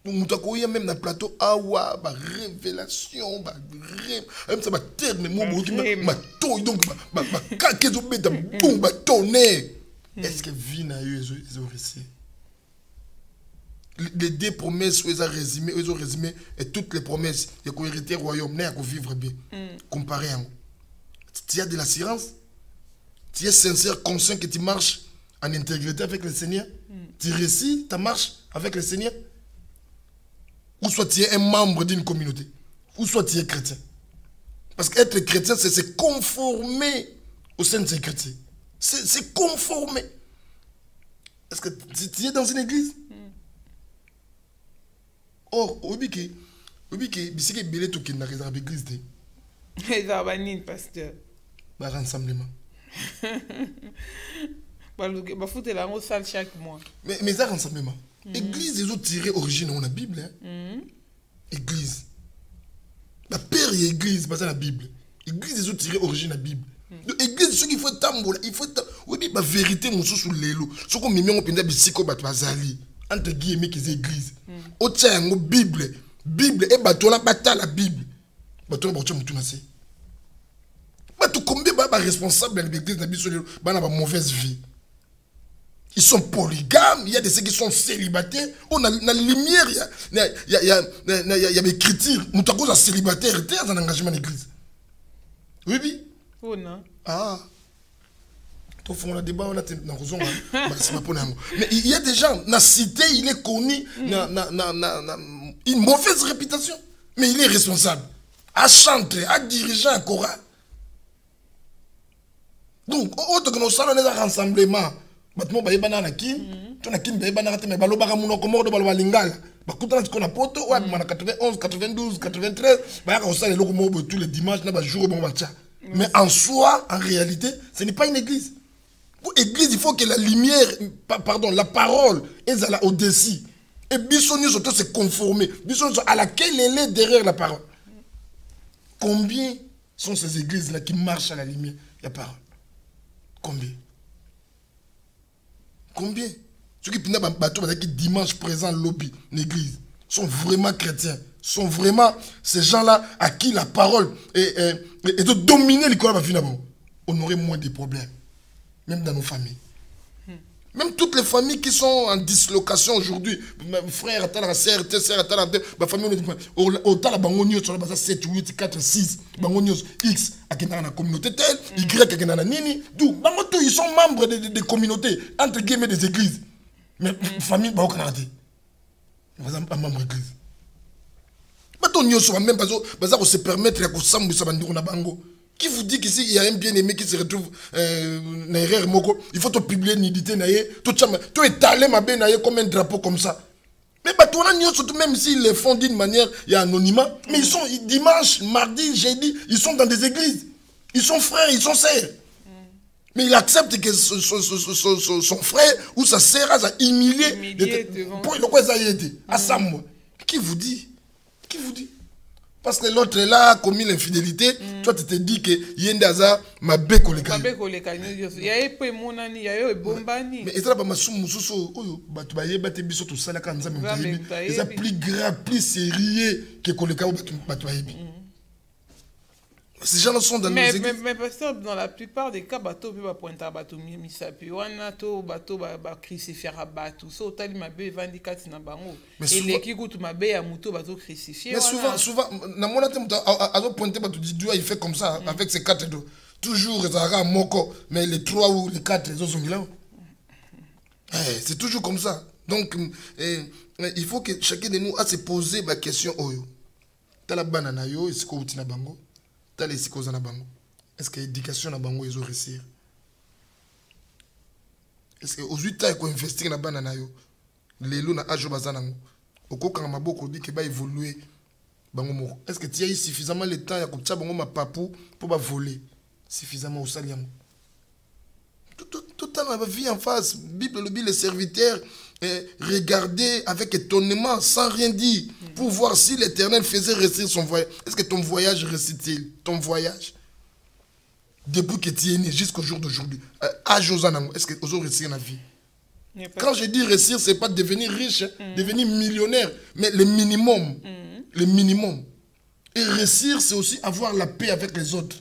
Donc mutoye même na plateau awa ba révélation ba même ça ba terme mo boki ma to donc ba ka kezo beta boum ba tonner. Est-ce que vie na yo ils ont réussi? Les deux promesses, ils ont résumé, et toutes les promesses, il y a hériter le royaume, il y a vivre bien. Comparé à tu as de l'assurance, tu es sincère, conscient que tu marches en intégrité avec le Seigneur, tu réussis ta marche avec le Seigneur, ou soit tu es un membre d'une communauté, ou soit tu es chrétien. Parce qu'être chrétien, c'est se conformer au sein de ces chrétiens. C'est conformer. Est-ce que tu es dans une église? Or, obiki, bisiki belé tout qui n'a rien à l'église. Ils ont banni, pasteur. Bah, rassemblement. Bah, foutez la salle chaque mois. Mais ça, rassemblement. Église, ils ont tiré origine dans la Bible. Église. La père et église, c'est pas ça la Bible. Église, ils ont tiré origine de la Bible. Église, ce qu'il faut tambola, il faut oui, la vérité, mon sous l'élo. Ce qu'on met en penda bisiko batwazali. Entre guillemets, qu'ils église. Au tien, Bible. Bible, et batola bata la Bible. Batola batola moutounase. Batou combien de responsables de l'église n'a pas mauvaise vie. Ils sont polygames, il y a des ceux qui sont célibataires. On a la lumière, il y a des critiques. Nous avons un célibataire et un engagement d'église. Oui, oui. Oh non. Ah. On a débat, on a raison. Mais il y a des gens, la cité, il est connu, une mauvaise réputation. Mais il est responsable. À chanter, à diriger un chorale. Donc, autre que nous sommes dans un rassemblement, nous sommes dans un kin, nous sommes dans un kin, nous sommes dans un kin, na poto, ouais, 91, 92, 93, nous sommes tous les dimanches, nous sommes mais en soi, en réalité, ce n'est pas une église. Pour l'église, il faut que la lumière, pardon, la parole est au-dessus. Et Bissoni surtout se conformer. Bissoni à laquelle elle est derrière la parole. Combien sont ces églises-là qui marchent à la lumière de la parole? Combien? Combien? Ceux qui dimanche présent lobby, l'église, sont vraiment chrétiens. Sont vraiment ces gens-là à qui la parole est de dominer l'école de la vie. On aurait moins de problèmes. Même dans nos familles. Même toutes les familles qui sont en dislocation aujourd'hui, frère, sœur, ma famille, autant la bangonio sur la 7, 8, 4, 6, bangonio X, à la communauté telle, Y, à la nini, d'où, ils sont membres des communautés, entre guillemets des églises. Mais famille, bah, au Canada. Par exemple, un membre d'église. Même pas se permettre de se bango. Qui vous dit qu'ici il y a un bien-aimé qui se retrouve il faut te publier une nudité, tu étaler ma bien comme un drapeau comme ça. Mais surtout même s'ils le font d'une manière, il y a anonymat, mais ils sont dimanche, mardi, jeudi, ils sont dans des églises. Ils sont frères, ils sont sœurs. Mais il accepte que son frère ou sa sœur a humilié pour le quoi ça y était. À ça, moi. Qui vous dit? Qui vous dit? Parce que l'autre est là, commis l'infidélité, toi tu te dis que Yendaza m'a bécoleka. Mais il y a plus grave, plus sérieux que Koleka ou Batouaïbi. Ces gens sont dans nos églises. Mais pasteur, dans la plupart des cas, bateau peut pas pointer à bateau misapi. Wanato bateau ba crucifier à bateau. So tali mabe vandikati na bango. Et les qui goûtent mabe à moto bateau crucifié. Mais souvent, na mona te à pointer bateau du doigt, il fait comme ça avec ses quatre dos. Toujours Zara Moko, mais les trois ou les quatre les autres sont là. C'est toujours comme ça. Donc il faut que chacun de nous a se poser la question oyo. Tala banana yo, est-ce que utina bango? Est-ce que l'éducation na bango ils ont réussi? est-ce que aux 8 ans qu'on investir na bana na yo lelo na ajo bazanango okokanga maboko di ke ba évoluer bango moko est-ce que tu as eu suffisamment le temps ya kotia bango mapapu pour ba voler suffisamment au saliam tout dans la vie en face Bible le dit les serviteurs regarder avec étonnement sans rien dire pour voir si l'Éternel faisait réussir son voyage. Est-ce que ton voyage réussit-il? Ton voyage depuis que tu es né jusqu'au jour d'aujourd'hui à Josanango, est-ce que tu as réussi dans la vie? Quand je dis réussir, ce n'est pas devenir riche, devenir millionnaire, mais le minimum. Le minimum. Et réussir, c'est aussi avoir la paix avec les autres.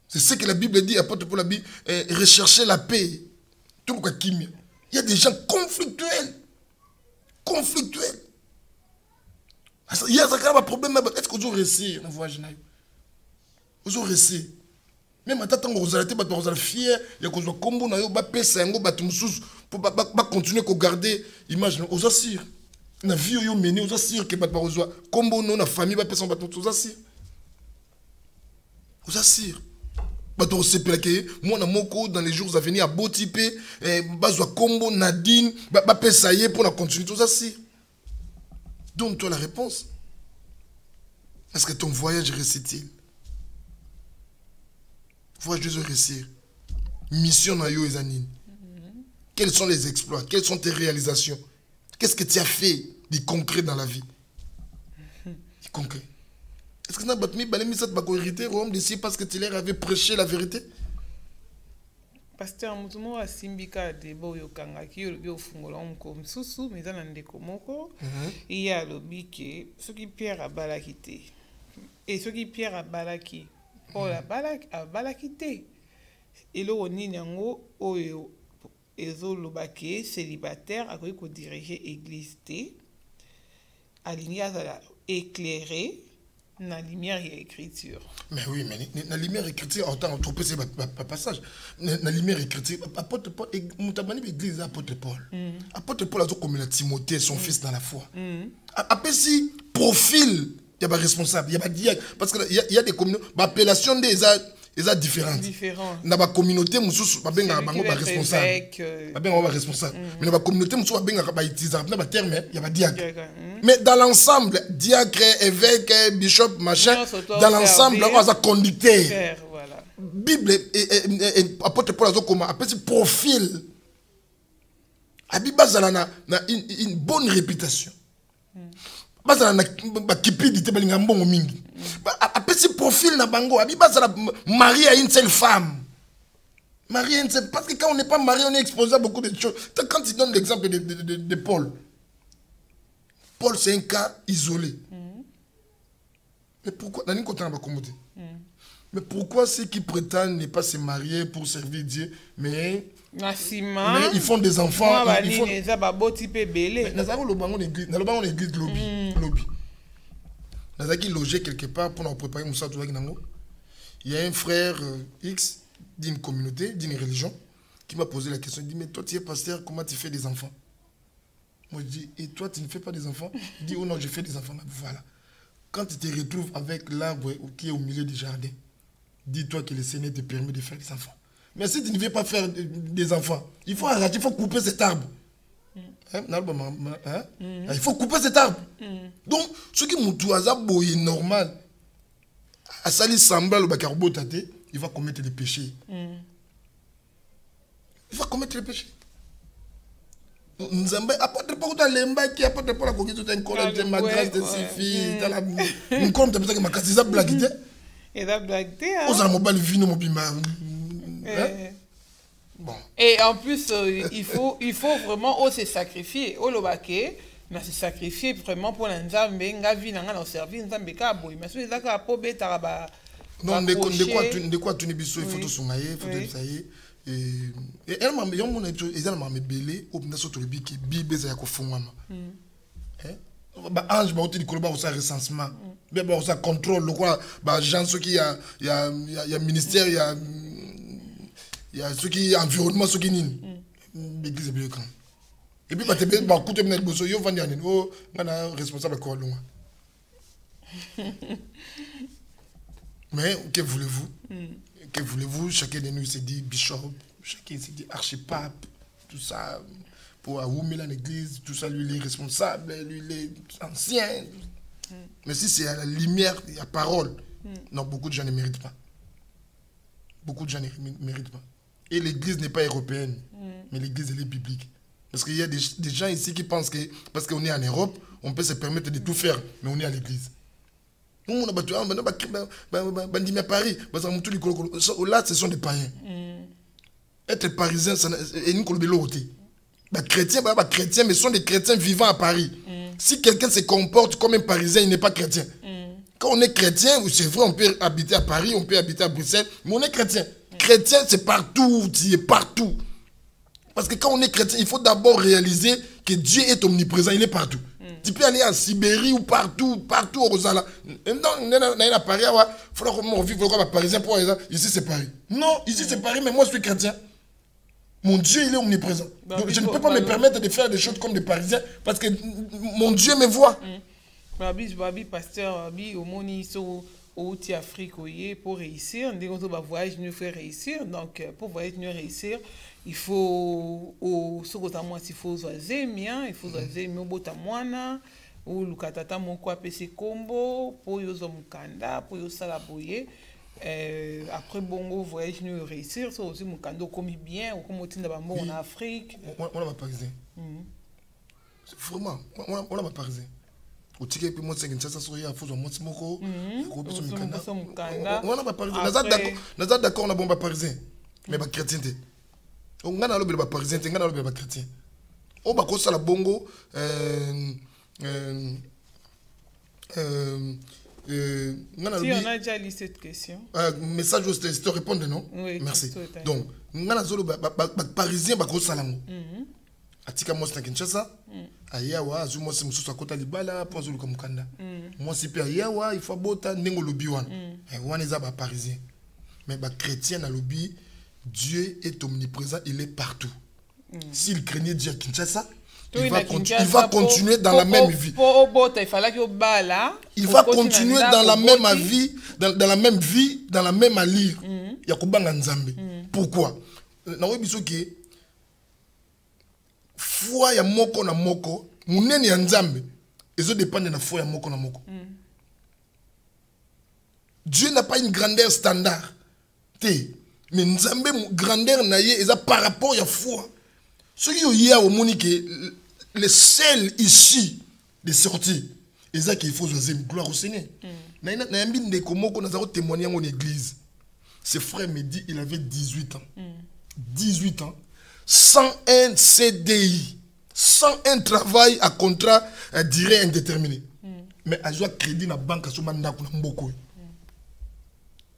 C'est ce que la Bible dit, apôtre Paul la Bible, rechercher la paix. Tout le monde. Il y a des gens conflictuels. Conflictuels. Il y a un problème. Est-ce que vous avez réussi dans le voyage? Vous avez réussi. Même quand vous êtes fier, il y a des gens qui ont continuer à garder l'image. Vous avez na vie yo mené vous assure que vous avez combo non na famille vous assure. Vous assure. Moi, dans les jours à venir, à Botipé, Combo, Nadine, ça y est pour la continuer tout ça. Donne-toi la réponse. Est-ce que ton voyage réussit-il? Voyage de réussir. Mission na yo ezanine. Quels sont les exploits? Quelles sont tes réalisations? Qu'est-ce que tu as fait de concret dans la vie? Du concret. Est-ce que tu as mis cette vérité parce que tu leur avais prêché la vérité? Pasteur Mutumo a simbika de boyo kanga ki yo fungola comme susu mais dans ndeko moko il y a le biké ce qui pierre à balakité et ce qui pierre à balaki pour la balak à balakité et le oni nyango oyo ezo lobake célibataire a ko diriger église té aligné à la éclairé na lumière et écriture. Mais oui, mais la lumière écriture, en tant que c'est pas passage. La lumière écriture, apôtre Paul, Moutabani l'église apôtre Paul. Apôtre Paul a dit comme Timothée, son fils dans la foi. Après si profil, il y a pas responsable, il y a pas diacre, parce que il y a des communautés, l'appellation des différentes. Dans la communauté, mususu babenga bango ba responsable. Babenga ba responsable. Mais dans la communauté mususu babenga ba utiliser na ba terme, il y a pas diacre. Mais dans l'ensemble, diacre, évêque, bishop, machin, dans l'ensemble, on a conducteur. Bible et apôtre Paul a comme appelle profil. Abibazala na une bonne réputation. Bazala na kipidité balinga mbongo mingi. Après ce profil na bango, abibazala marié à une seule femme. Marié à une seule, parce que quand on n'est pas marié, on est exposé à beaucoup de choses. Quand tu donnes l'exemple de Paul. Paul, c'est un cas isolé. Mais pourquoi mais pourquoi ceux qui prétendent ne pas se marier pour servir Dieu, mais ils font des enfants. Ils font... logé quelque part pour nous préparer Moussa. Il y a un frère X d'une communauté, d'une religion, qui m'a posé la question. Il dit, mais toi tu es pasteur, comment tu fais des enfants? Moi je dis, et toi tu ne fais pas des enfants? Il dit, oh non, je fais des enfants. Voilà. Quand tu te retrouves avec l'arbre qui est au milieu du jardin, dis-toi que le Seigneur te permet de faire des enfants. Mais si tu ne veux pas faire des enfants, il faut arracher, il faut couper cet arbre. Il faut couper cet arbre. Donc, ce qui est normal, à sali semblant le il va commettre des péchés. Il va commettre des péchés. Nzambe apôtre pas dans lemba qui apôtre pas la coquille tout un collège de ma grâce de suffit dans la nous compte parce que ma casse ça blaguité et la blaguité on a mobile vino mobile bon et en plus il faut vraiment se sacrifier au lobake na se sacrifier vraiment pour nzambe nga vie na nga na servir nzambe ka boy mais c'est ça ka po beta ba non de quoi tu ne biso il faut tout songaye faut tout ça et elle m'a dit on est belé au na soto bi ki bible za ko fungama ba ange ba otili koloba ça recensement mais ba ça contrôle quoi ba gens ceux qui il y a ministère il y a ceux qui environnement ceux qui nini l'église bien grand et puis ba te ba couper na boso yo vandi anene oh ngana responsable ko loin mais que voulez-vous? Que voulez-vous? Chacun de nous se dit bishop, chacun ici dit archipape, tout ça, pour Aoumé dans l'église, tout ça, lui il est responsable, lui il est ancien. Mais si c'est à la lumière, il y a parole, non, beaucoup de gens ne méritent pas. Beaucoup de gens ne méritent pas. Et l'église n'est pas européenne, mais l'église elle est biblique. Parce qu'il y a des gens ici qui pensent que parce qu'on est en Europe, on peut se permettre de tout faire, mais on est à l'église. Nous, on a battu à Paris, là, ce sont des païens. Être parisien, c'est une chrétien, chrétien, mais ce sont des chrétiens vivant à Paris. Si quelqu'un se comporte comme un parisien, il n'est pas chrétien. Quand on est chrétien, c'est vrai, on peut habiter à Paris, on peut habiter à Bruxelles, mais on est chrétien. Chrétien, c'est partout, tu es partout. Parce que quand on est chrétien, il faut d'abord réaliser que Dieu est omniprésent, il est partout. Tu peux aller en Sibérie ou partout au Rosala. Non, à Paris, il faut que parisien pour ici c'est Paris. Non, ici c'est Paris, mais moi je suis chrétien. Mon Dieu, il est omniprésent. Donc, je ne peux pas me permettre de faire des choses comme des Parisiens parce que mon Dieu me voit. Babi, pasteur, Babi, au moni, au Afrique, pour réussir, dès qu'on va voyager, nous faire réussir. Donc, pour voyager, nous réussir, il faut il faut zoazer bien, il faut zoazer mieux botamwana, ou le katata mon quoi pc combo, pour yozo mukanda, pour yozo salaboye. Après bongo voyage nous réussir, ça aussi mukando comme bien, ou comme on d'abord en Afrique. On a pas parisien. Vraiment, on a pas parisien. Au ticket puis moi c'est que ça soit à faux moi moko ko biso mukanda on a pas parisien naza d'accord on a bon pas parisien mais pas chrétien té on ngana lobe ba parisien té ngana lobe ba chrétien on ba ko sala bongo si on a déjà lu cette question message je te répondre non oui, merci donc ngana zolo ba parisien ba ko sala ngo atika moi c'est Kinshasa ayawa azumo se mususu akota libala po azulu kamukanda moi si pe ayawa il faut bota ndenge lobi wana wana eza ba parisien mais ba chrétien na lobi Dieu est omniprésent, il est partout. S'il craignait Dieu à Kinshasa, il va continuer dans la même vie. Il va continuer dans la même vie, dans la même vie, dans la même allure. Yakubanga Nzambe. Pourquoi? Na biso ke foi ya moko na moko, munene ya Nzambe, ezo dépendre na foi ya moko na moko. Dieu n'a pas une grandeur standard. Mais Nzambe grandeur na ye eza par rapport ya foi. Ce qui y a au monique le seul ici de sortie eza qu'il faut oser gloire au Seigneur. Na yambi ndeko moko nazako témoigner en église. Ce frère me dit il avait 18 ans. 18 ans sans un CDI, sans un travail à contrat à durée indéterminée. Mais à joie crédit na banque à somanda kuna mboko.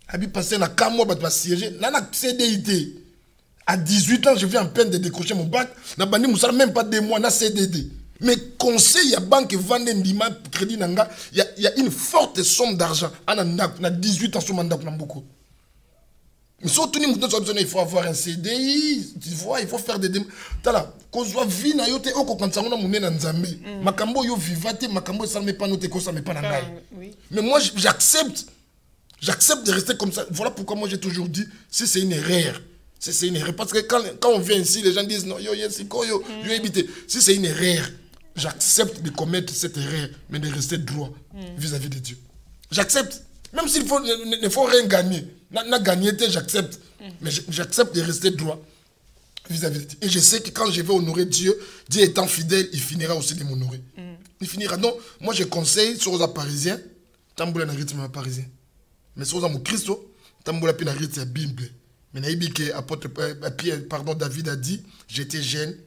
Abi passé na kamo ba siéger na CDI. À 18 ans, je viens en peine de décrocher mon bac. Na bandi musala même pas 2 mois na CDD. Mais conseil à banque vendre ndima crédit nanga, il y a une forte somme d'argent. Na 18 ans somanda kuna mboko. Mais surtout, il faut avoir un CDI, tu vois, il faut faire des démarches. Tala, qu'on soit vie na yote oko quand ça on a mouné na nzambe. Makambo yo vivate, makambo ça me pas noté ko ça me pas na ngai. Mais moi j'accepte de rester comme ça. Voilà pourquoi moi j'ai toujours dit si c'est une erreur. Si c'est une erreur parce que quand on vient ici les gens disent non yo yes yo éviter. Si c'est une erreur, j'accepte de commettre cette erreur mais de rester droit vis-à-vis de Dieu. J'accepte même s'il faut ne faut rien gagner. N'a gagné, j'accepte. Mais j'accepte de rester droit vis-à-vis de Dieu. Et je sais que quand je vais honorer Dieu, Dieu étant fidèle, il finira aussi de m'honorer. Il finira. Donc, moi je conseille sur les Parisiens, tamboula na rythme parisien. Mais sur les Christo, tamboula pi na rythme Bible. Mais naïbi que apôtre Pierre, pardon, David a dit, j'étais jeune,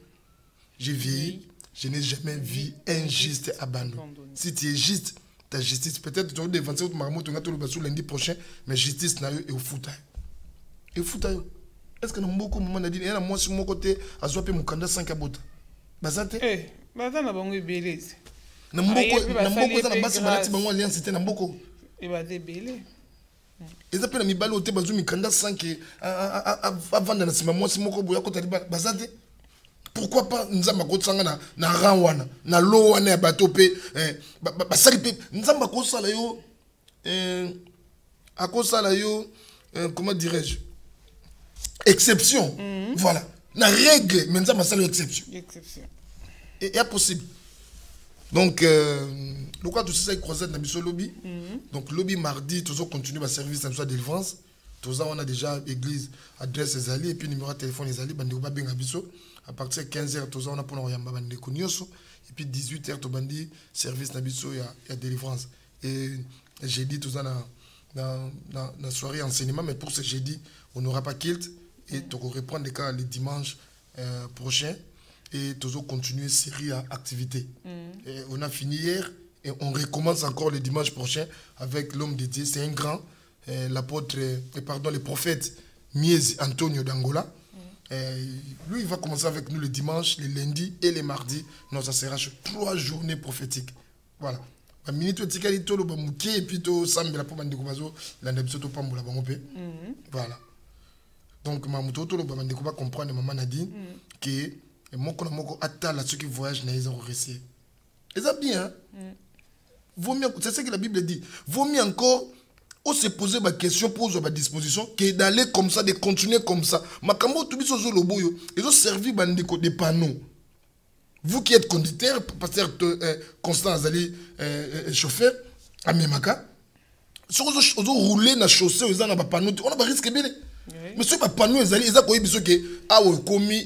j'ai vieilli, je n'ai jamais vu un juste abandon. Si tu es juste, ta justice, peut-être tu vas dévancer votre marmot, tu vas te le lundi prochain, mais justice n'a eu et au foutail. Et au foutail. Est-ce que nous avons beaucoup de moments dit, moi sur mon côté, à soit mon candidat 5 abota. Bazate? Eh, bazate na bango beleze. Na mboko na basi malati bango alliance c'était na mboko. Et bazate belé. Et ça peut na mibalo ote bazu mi candidat 5 avant na sima moi si moko boya kota bazate. Pourquoi pas nzamba kotsanga na rawana na lo wana ya bato pe basali pe nzamba kosala yo akosala yo comment dirais-je exception. Voilà. La règle, mais ça c'est l'exception. Et il possible. Donc, le cas de ça est croisé dans le lobby. Donc, lobby mardi, tous continuer le service de délivrance. Tous on a déjà église, adresse les alliés, et puis numéro de téléphone les alliés, à partir de 15h, tous on a pour nous et puis 18h, tout bandi service nabiso et délivrance. Et jeudi, tout ça dans la soirée enseignement, mais pour ce jeudi, on n'aura pas kilt et tu reprendre les cas le dimanche prochain et tous continuer série à activité. On a fini hier et on recommence encore le dimanche prochain avec l'homme dédié, c'est un grand, l'apôtre, le prophète Mies Antonio d'Angola. Lui, il va commencer avec nous le dimanche, le lundi et le mardi. Non, ça sera 3 journées prophétiques. Voilà. Voilà. Donc, je vais comprendre maman Nadine que moko atala ceux qui voyagent na ils ont réussi. Et ça bien. Vaut mieux, c'est ce que la Bible dit. Vaut mieux encore on se poser ma question pour ma disposition que d'aller comme ça, de continuer comme ça. Makambo tout biso zo loboyo, ils ont servi des panneaux. Vous qui êtes conducteur, pasteur Constant Azali, chauffeur, à Memaka, si vous roulez dans la chaussée, vous avez un panneau, on a un risque bien. Mais si vous panneau, ils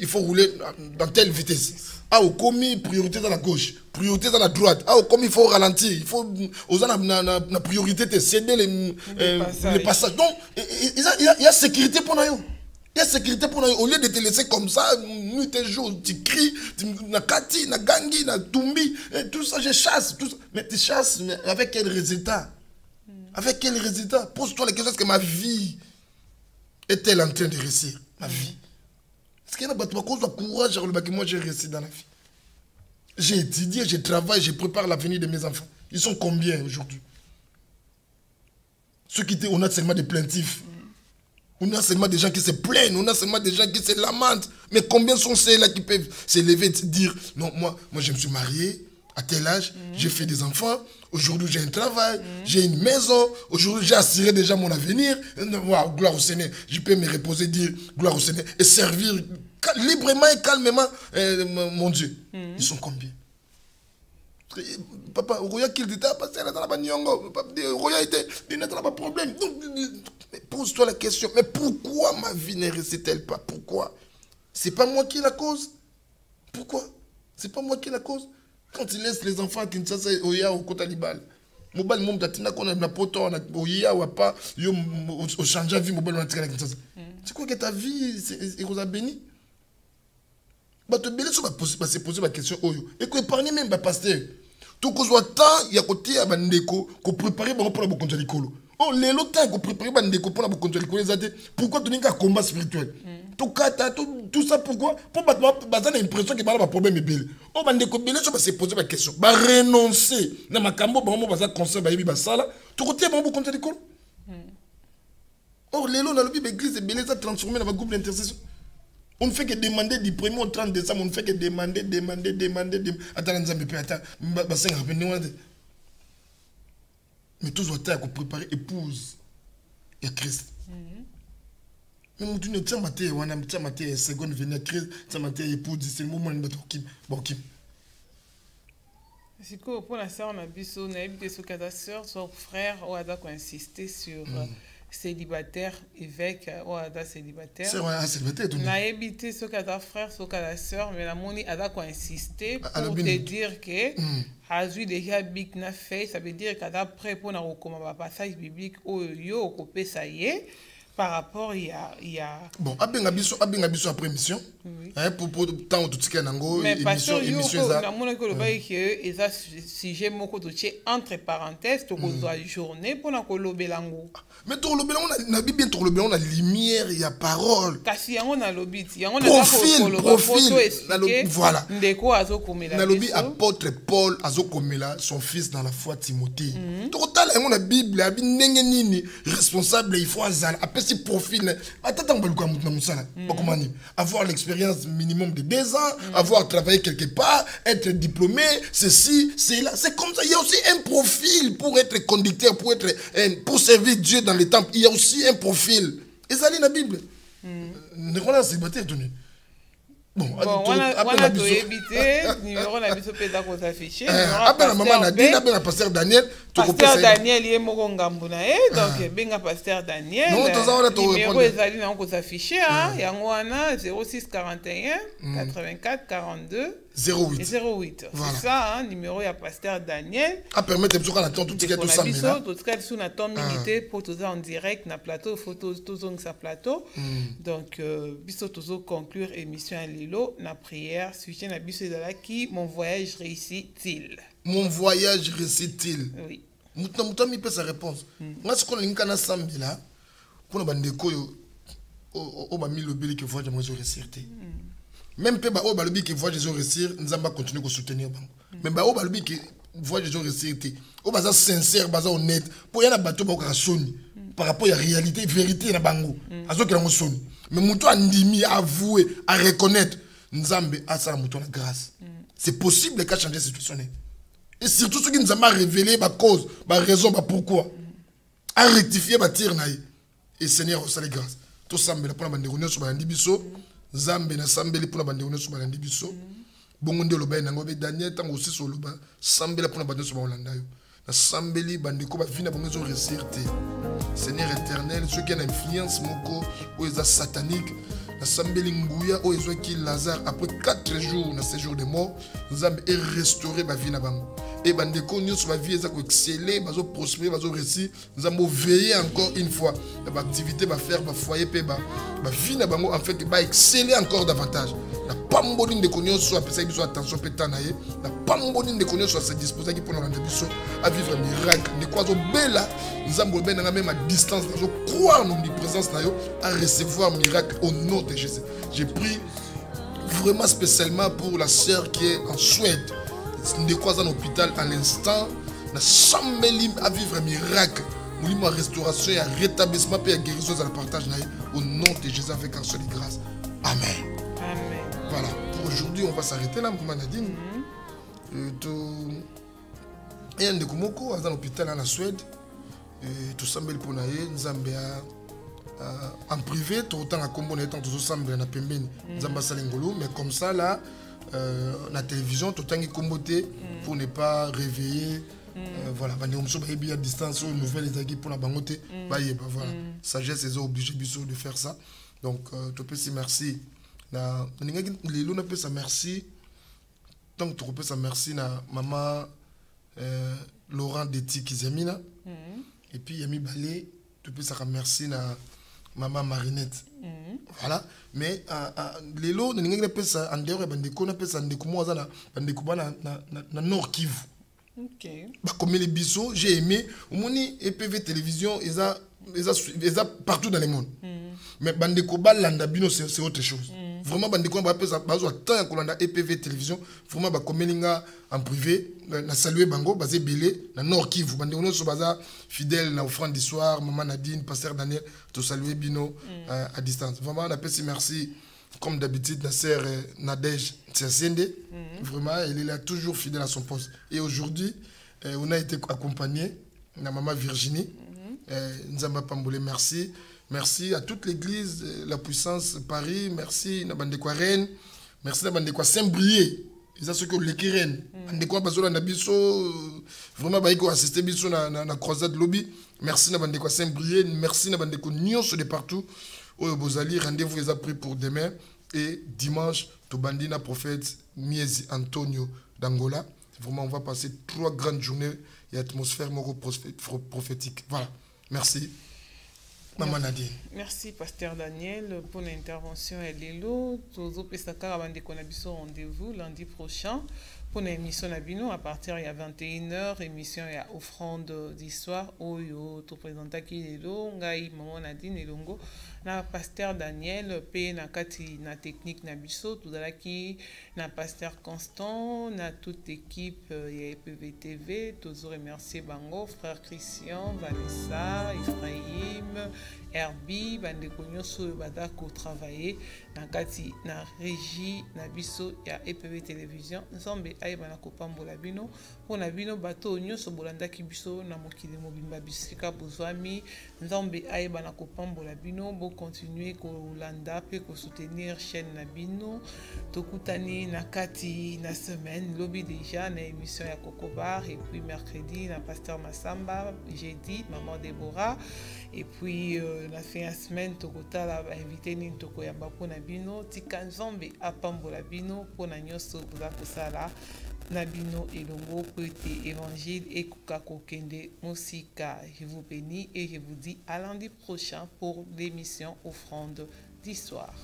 il faut rouler dans telle vitesse. Ah, au commis, priorité dans la gauche, priorité dans la droite. Ah, au commis, il faut ralentir. Il faut, aux la priorité, de céder les passages. Donc, il y a sécurité pour nous. Il y a sécurité pour nous. Au lieu de te laisser comme ça, nuit et jour, tu cries, tu na kati, na gangi, na tumbi, et tout ça, je chasse. Tout ça. Mais tu chasses, mais avec quel résultat? Avec quel résultat? Pose-toi la question, est-ce que ma vie est-elle en train de réussir? Ma vie. Parce qu'il y a un courage, moi j'ai réussi dans la vie. J'ai étudié, je travaille, je prépare l'avenir de mes enfants. Ils sont combien aujourd'hui? Ceux qui étaient, on a seulement des plaintifs. On a seulement des gens qui se plaignent, on a seulement des gens qui se lamentent. Mais combien sont ceux-là qui peuvent se lever et dire, non, moi je me suis marié à tel âge, j'ai fait des enfants, aujourd'hui j'ai un travail, j'ai une maison, aujourd'hui j'ai assuré déjà mon avenir. Wow, gloire au Seigneur, je peux me reposer, dire gloire au Seigneur et servir librement et calmement mon Dieu. Ils sont combien? Papa, Roya qu'il dit, parce qu'il est dans la bagnongo, Roya était, il n'est pas problème. Pose-toi la question, mais pourquoi ma vie ne réussit-elle pas? Pourquoi? C'est pas moi qui ai la cause. Pourquoi? C'est pas moi qui ai la cause. Quand il laisse les enfants à Kinshasa, Oya au Kotalibal, Mobile Mom Datina qu'on a na poto, Oya ou pas, yo au change vie mobile on a tiré à Kinshasa. Tu crois que ta vie est vous a béni? Bah te béni sur se poser la question Oyo. Et que épargner même pasteur. Tout qu'on soit temps, il y a côté à Bandeko, qu'on prépare pour la bokonja likolo. Oh, les lotas qu'on prépare Bandeko pour la bokonja likolo, pourquoi tu n'as qu'un combat spirituel? Tout ça pourquoi? Pour baser l'impression que le problème est belle. Oh, Bandeko Bélé, je vais se poser la question. Bah, renoncer. Dans ma cambo, bah, on va conseil, bah, il ça là. Tout côté, bah, on va compter l'école. Or, les lots dans le Bible, l'église est belle, ça transformé dans un groupe d'intercession. On ne fait que demander du 1er au 30 décembre, on ne fait que demander. Attends, mais tous les temps, qu'on prépare épouse et Christ. Mais on dit, tiens, maté, on a tiens, maté, seconde venue Christ, tiens, maté, épouse, c'est le moment où on va Kim. C'est que pour la sœur, on a vu ça, on a évité ce cas de sœur, son frère, on a insisté sur. Célibataire, évêque, ou ada célibataire. C'est vrai, célibataire. On a évité ce cas de frère, ce cas de sœur, mais la moni a insisté pour te dire que Azui déjà big na fait, ça veut dire qu'à prêt pour un passage biblique au yo au copé ça y est. Par rapport, il y a... Bon, abengabiso après émission. Pour temps tout ce qu'il y a nango, émission ça. Mais que les sujets moko dossier entre parenthèses, to la journée pour na kolobe lango. Mais to lobe on a bien to lobe on a lumière, il y a parole. Kasi yango na lobi, yango na profil, voilà. Ndeko azokomela. Na lobi apôtre Paul azokomela son fils dans la foi Timothée. Total yango na Bible abi ndenge nini responsable il faut azala. Si profil, avoir l'expérience minimum de 2 ans, avoir travaillé quelque part, être diplômé, ceci, c'est là. C'est comme ça. Il y a aussi un profil pour être conducteur, pour servir Dieu dans les temples. Il y a aussi un profil. Et ça, c'est la Bible. ndeko na célibataire toni. Bon, on a tout évité, numéro na biso peda ko s'afficher. Appelle maman Nadine, appelle pasteur Daniel, pasteur Daniel il est moko ngambuna donc benga pasteur Daniel. Non, to za to répondre. Numéro ezali na ko s'afficher yango wana 06 41 84 42 08. Voilà. C'est ça numéro ya pasteur Daniel. A permettre biso kana temps tout ticket tout ça mais là. Tout cas sous na temps limité pour tout ça en direct na plateau photo tout zong sa plateau. Donc biso tozo conclure émission Lilo, na prière, sujet na biso ezalaki mon voyage réussit-il? Mon voyage réussit-il? Oui. Muta mi peut sa réponse. Moi ce qu'on linka na sambila pour bandeko yo o ba mi lobeli que voyage moi réussir. Même pe ba o ba lobi que voyage réussir, nzamba continuer ko soutenir bango. Mais ba o ba lobi que voyage réussir, o ba za sincère, ba za honnête pour yana bato ba ko soni par rapport à la réalité, vérité na bango. Azo ke la soni. Mais muto andimi avouer, à reconnaître Nzambe a sa muto la grâce. C'est possible qu'à changer cette situation. Et surtout ce qui nous a révélé ma cause, ma raison, ma pourquoi. À rectifier ma tir naï. Et Seigneur, ça les grâce. Tout ça me la pour la bande de sur bandi biso. Nzambe na sambeli pour la bande de sur bandi biso. Bongonde lo bay nango be Daniel tango aussi sur lo ba sambela pour la bande sur Holanda yo. Na sambeli bande ko ba vina bongo zo resirte. Seigneur éternel, ceux qui ont influence moko ou les sataniques, la sambeli nguya ou les qui Lazare après 4 jours dans séjour de mort, nous avons restauré ma vie na bango. Et bandeko nous sur ma vie ça ko exceller, bazo prospérer, bazo réussir, nous avons veillé encore une fois. La activité va faire ba foyer pe ba vie na bango en fait va exceller encore davantage. La pamboni de connaître soit après ça attention pétanaye, la pamboni de connaître soit se disposer qui pour nous rendre biso à vivre un miracle. Ne quoi zo bella, nous avons ben même à distance, nous croire en omniprésence na yo à recevoir un miracle au nom de Jésus. J'ai pris vraiment spécialement pour la sœur qui est en Suède. Nous croisons à l'hôpital à l'instant, nous sommes à vivre un miracle. Nous avons une restauration et un rétablissement et une guérison dans le partage au nom de Jésus avec un seul grâce. Amen. Amen. Voilà, pour aujourd'hui, on va s'arrêter là, maman Nadine. Et un de Kumoko, à l'hôpital en Suède, tout ça, pour nous en privé, tout autant à Combo, nous sommes tous ensemble dans Pembeni, mais comme ça, là, la télévision, tout le temps comboté pour ne pas réveiller. Voilà, il y a distance, nouvelles équipes pour la bangote. Voilà, sagesse, ils ont obligé de faire ça. Donc, tu peux dire merci. Les lots, peut merci. Donc, tu peux dire merci à maman Laurent Deti Kizemina. Et puis, Yami Balé, tu peux dire merci à maman Marinette. Voilà, mais les lots, nous avons ça en dehors de Nord Kivu. Ok. Comme les bisous, j'ai aimé. Au moins, EPV télévision, ils ont partout dans le monde. Mais Bandeko Balandabino, c'est autre chose. Vraiment, Bandeko Balandabino, Kolanda EPV télévision, vraiment, Bakomelinga en privé, na salué Bango, basé Belé, na Nord Kivu. Bandeko so baza fidèle na offrande d'histoire, maman Nadine, pasteur Daniel, tout salué Bino à distance. Vraiment, on appelle merci. Comme d'habitude, la sœur Nadège Tsiasende, vraiment, elle est là toujours fidèle à son poste. Et aujourd'hui, on a été accompagné de maman Virginie. Nzamba Pamboulé, merci. Merci à toute l'église, la puissance Paris. Merci à Bandekwa Rennes. Merci à Bandekwa Saint-Brieuc. Ils ont ce que les Rennes. Bandekwa Bazola Nabiso. Vraiment, ils ont assisté Biso dans la croisade lobby. Merci à Bandekwa Saint-Brieuc. Merci à Bandekwa Nyon de partout. Bozali, rendez-vous les pris pour demain et dimanche, Tobandina prophète Miezi Antonio d'Angola. Vraiment, on va passer 3 grandes journées et atmosphère prophétique. Voilà. Merci. Maman Nadine. Merci, pasteur Daniel, pour l'intervention. Elle est là. Tous les rendez-vous lundi prochain. Pour l'émission Nabino, à partir de 21h, émission et offrande d'histoire, Oyo, tout présentant qui est là, Ngai, Maman Nadine et Longo, na pasteur Daniel, P, na Kati, na technique Nabiso, tout là qui, na pasteur Constant, na toute équipe, EPV TV, tous remercier Bango, frère Christian, Vanessa, Ephraim, Herbie, bandeko nyonso bada ko travailler na kati na régie na biso ya EPV télévision. Nzambe ayebana kopambola bino pona bino bato nyonso bolandaki biso na mokili mobimba bisika bozwami. Nzambe ayebana kopambola bino bo continuer kolanda pe ko soutenir chaîne na bino. Tokutani na kati na semaine lobi déjà na émission ya Kokobar, et puis mercredi na Pasteur Massamba, jeudi Maman Déborah, et puis la fin de semaine tokotala ba invité ni toko ya bapona bino tika Nzambe apambola bino pona nyonso boza kosala na bino elongo po ete évangile ekoka kokende mosika. Je vous bénis et je vous dis à lundi prochain pour l'émission Offrande d'Histoire.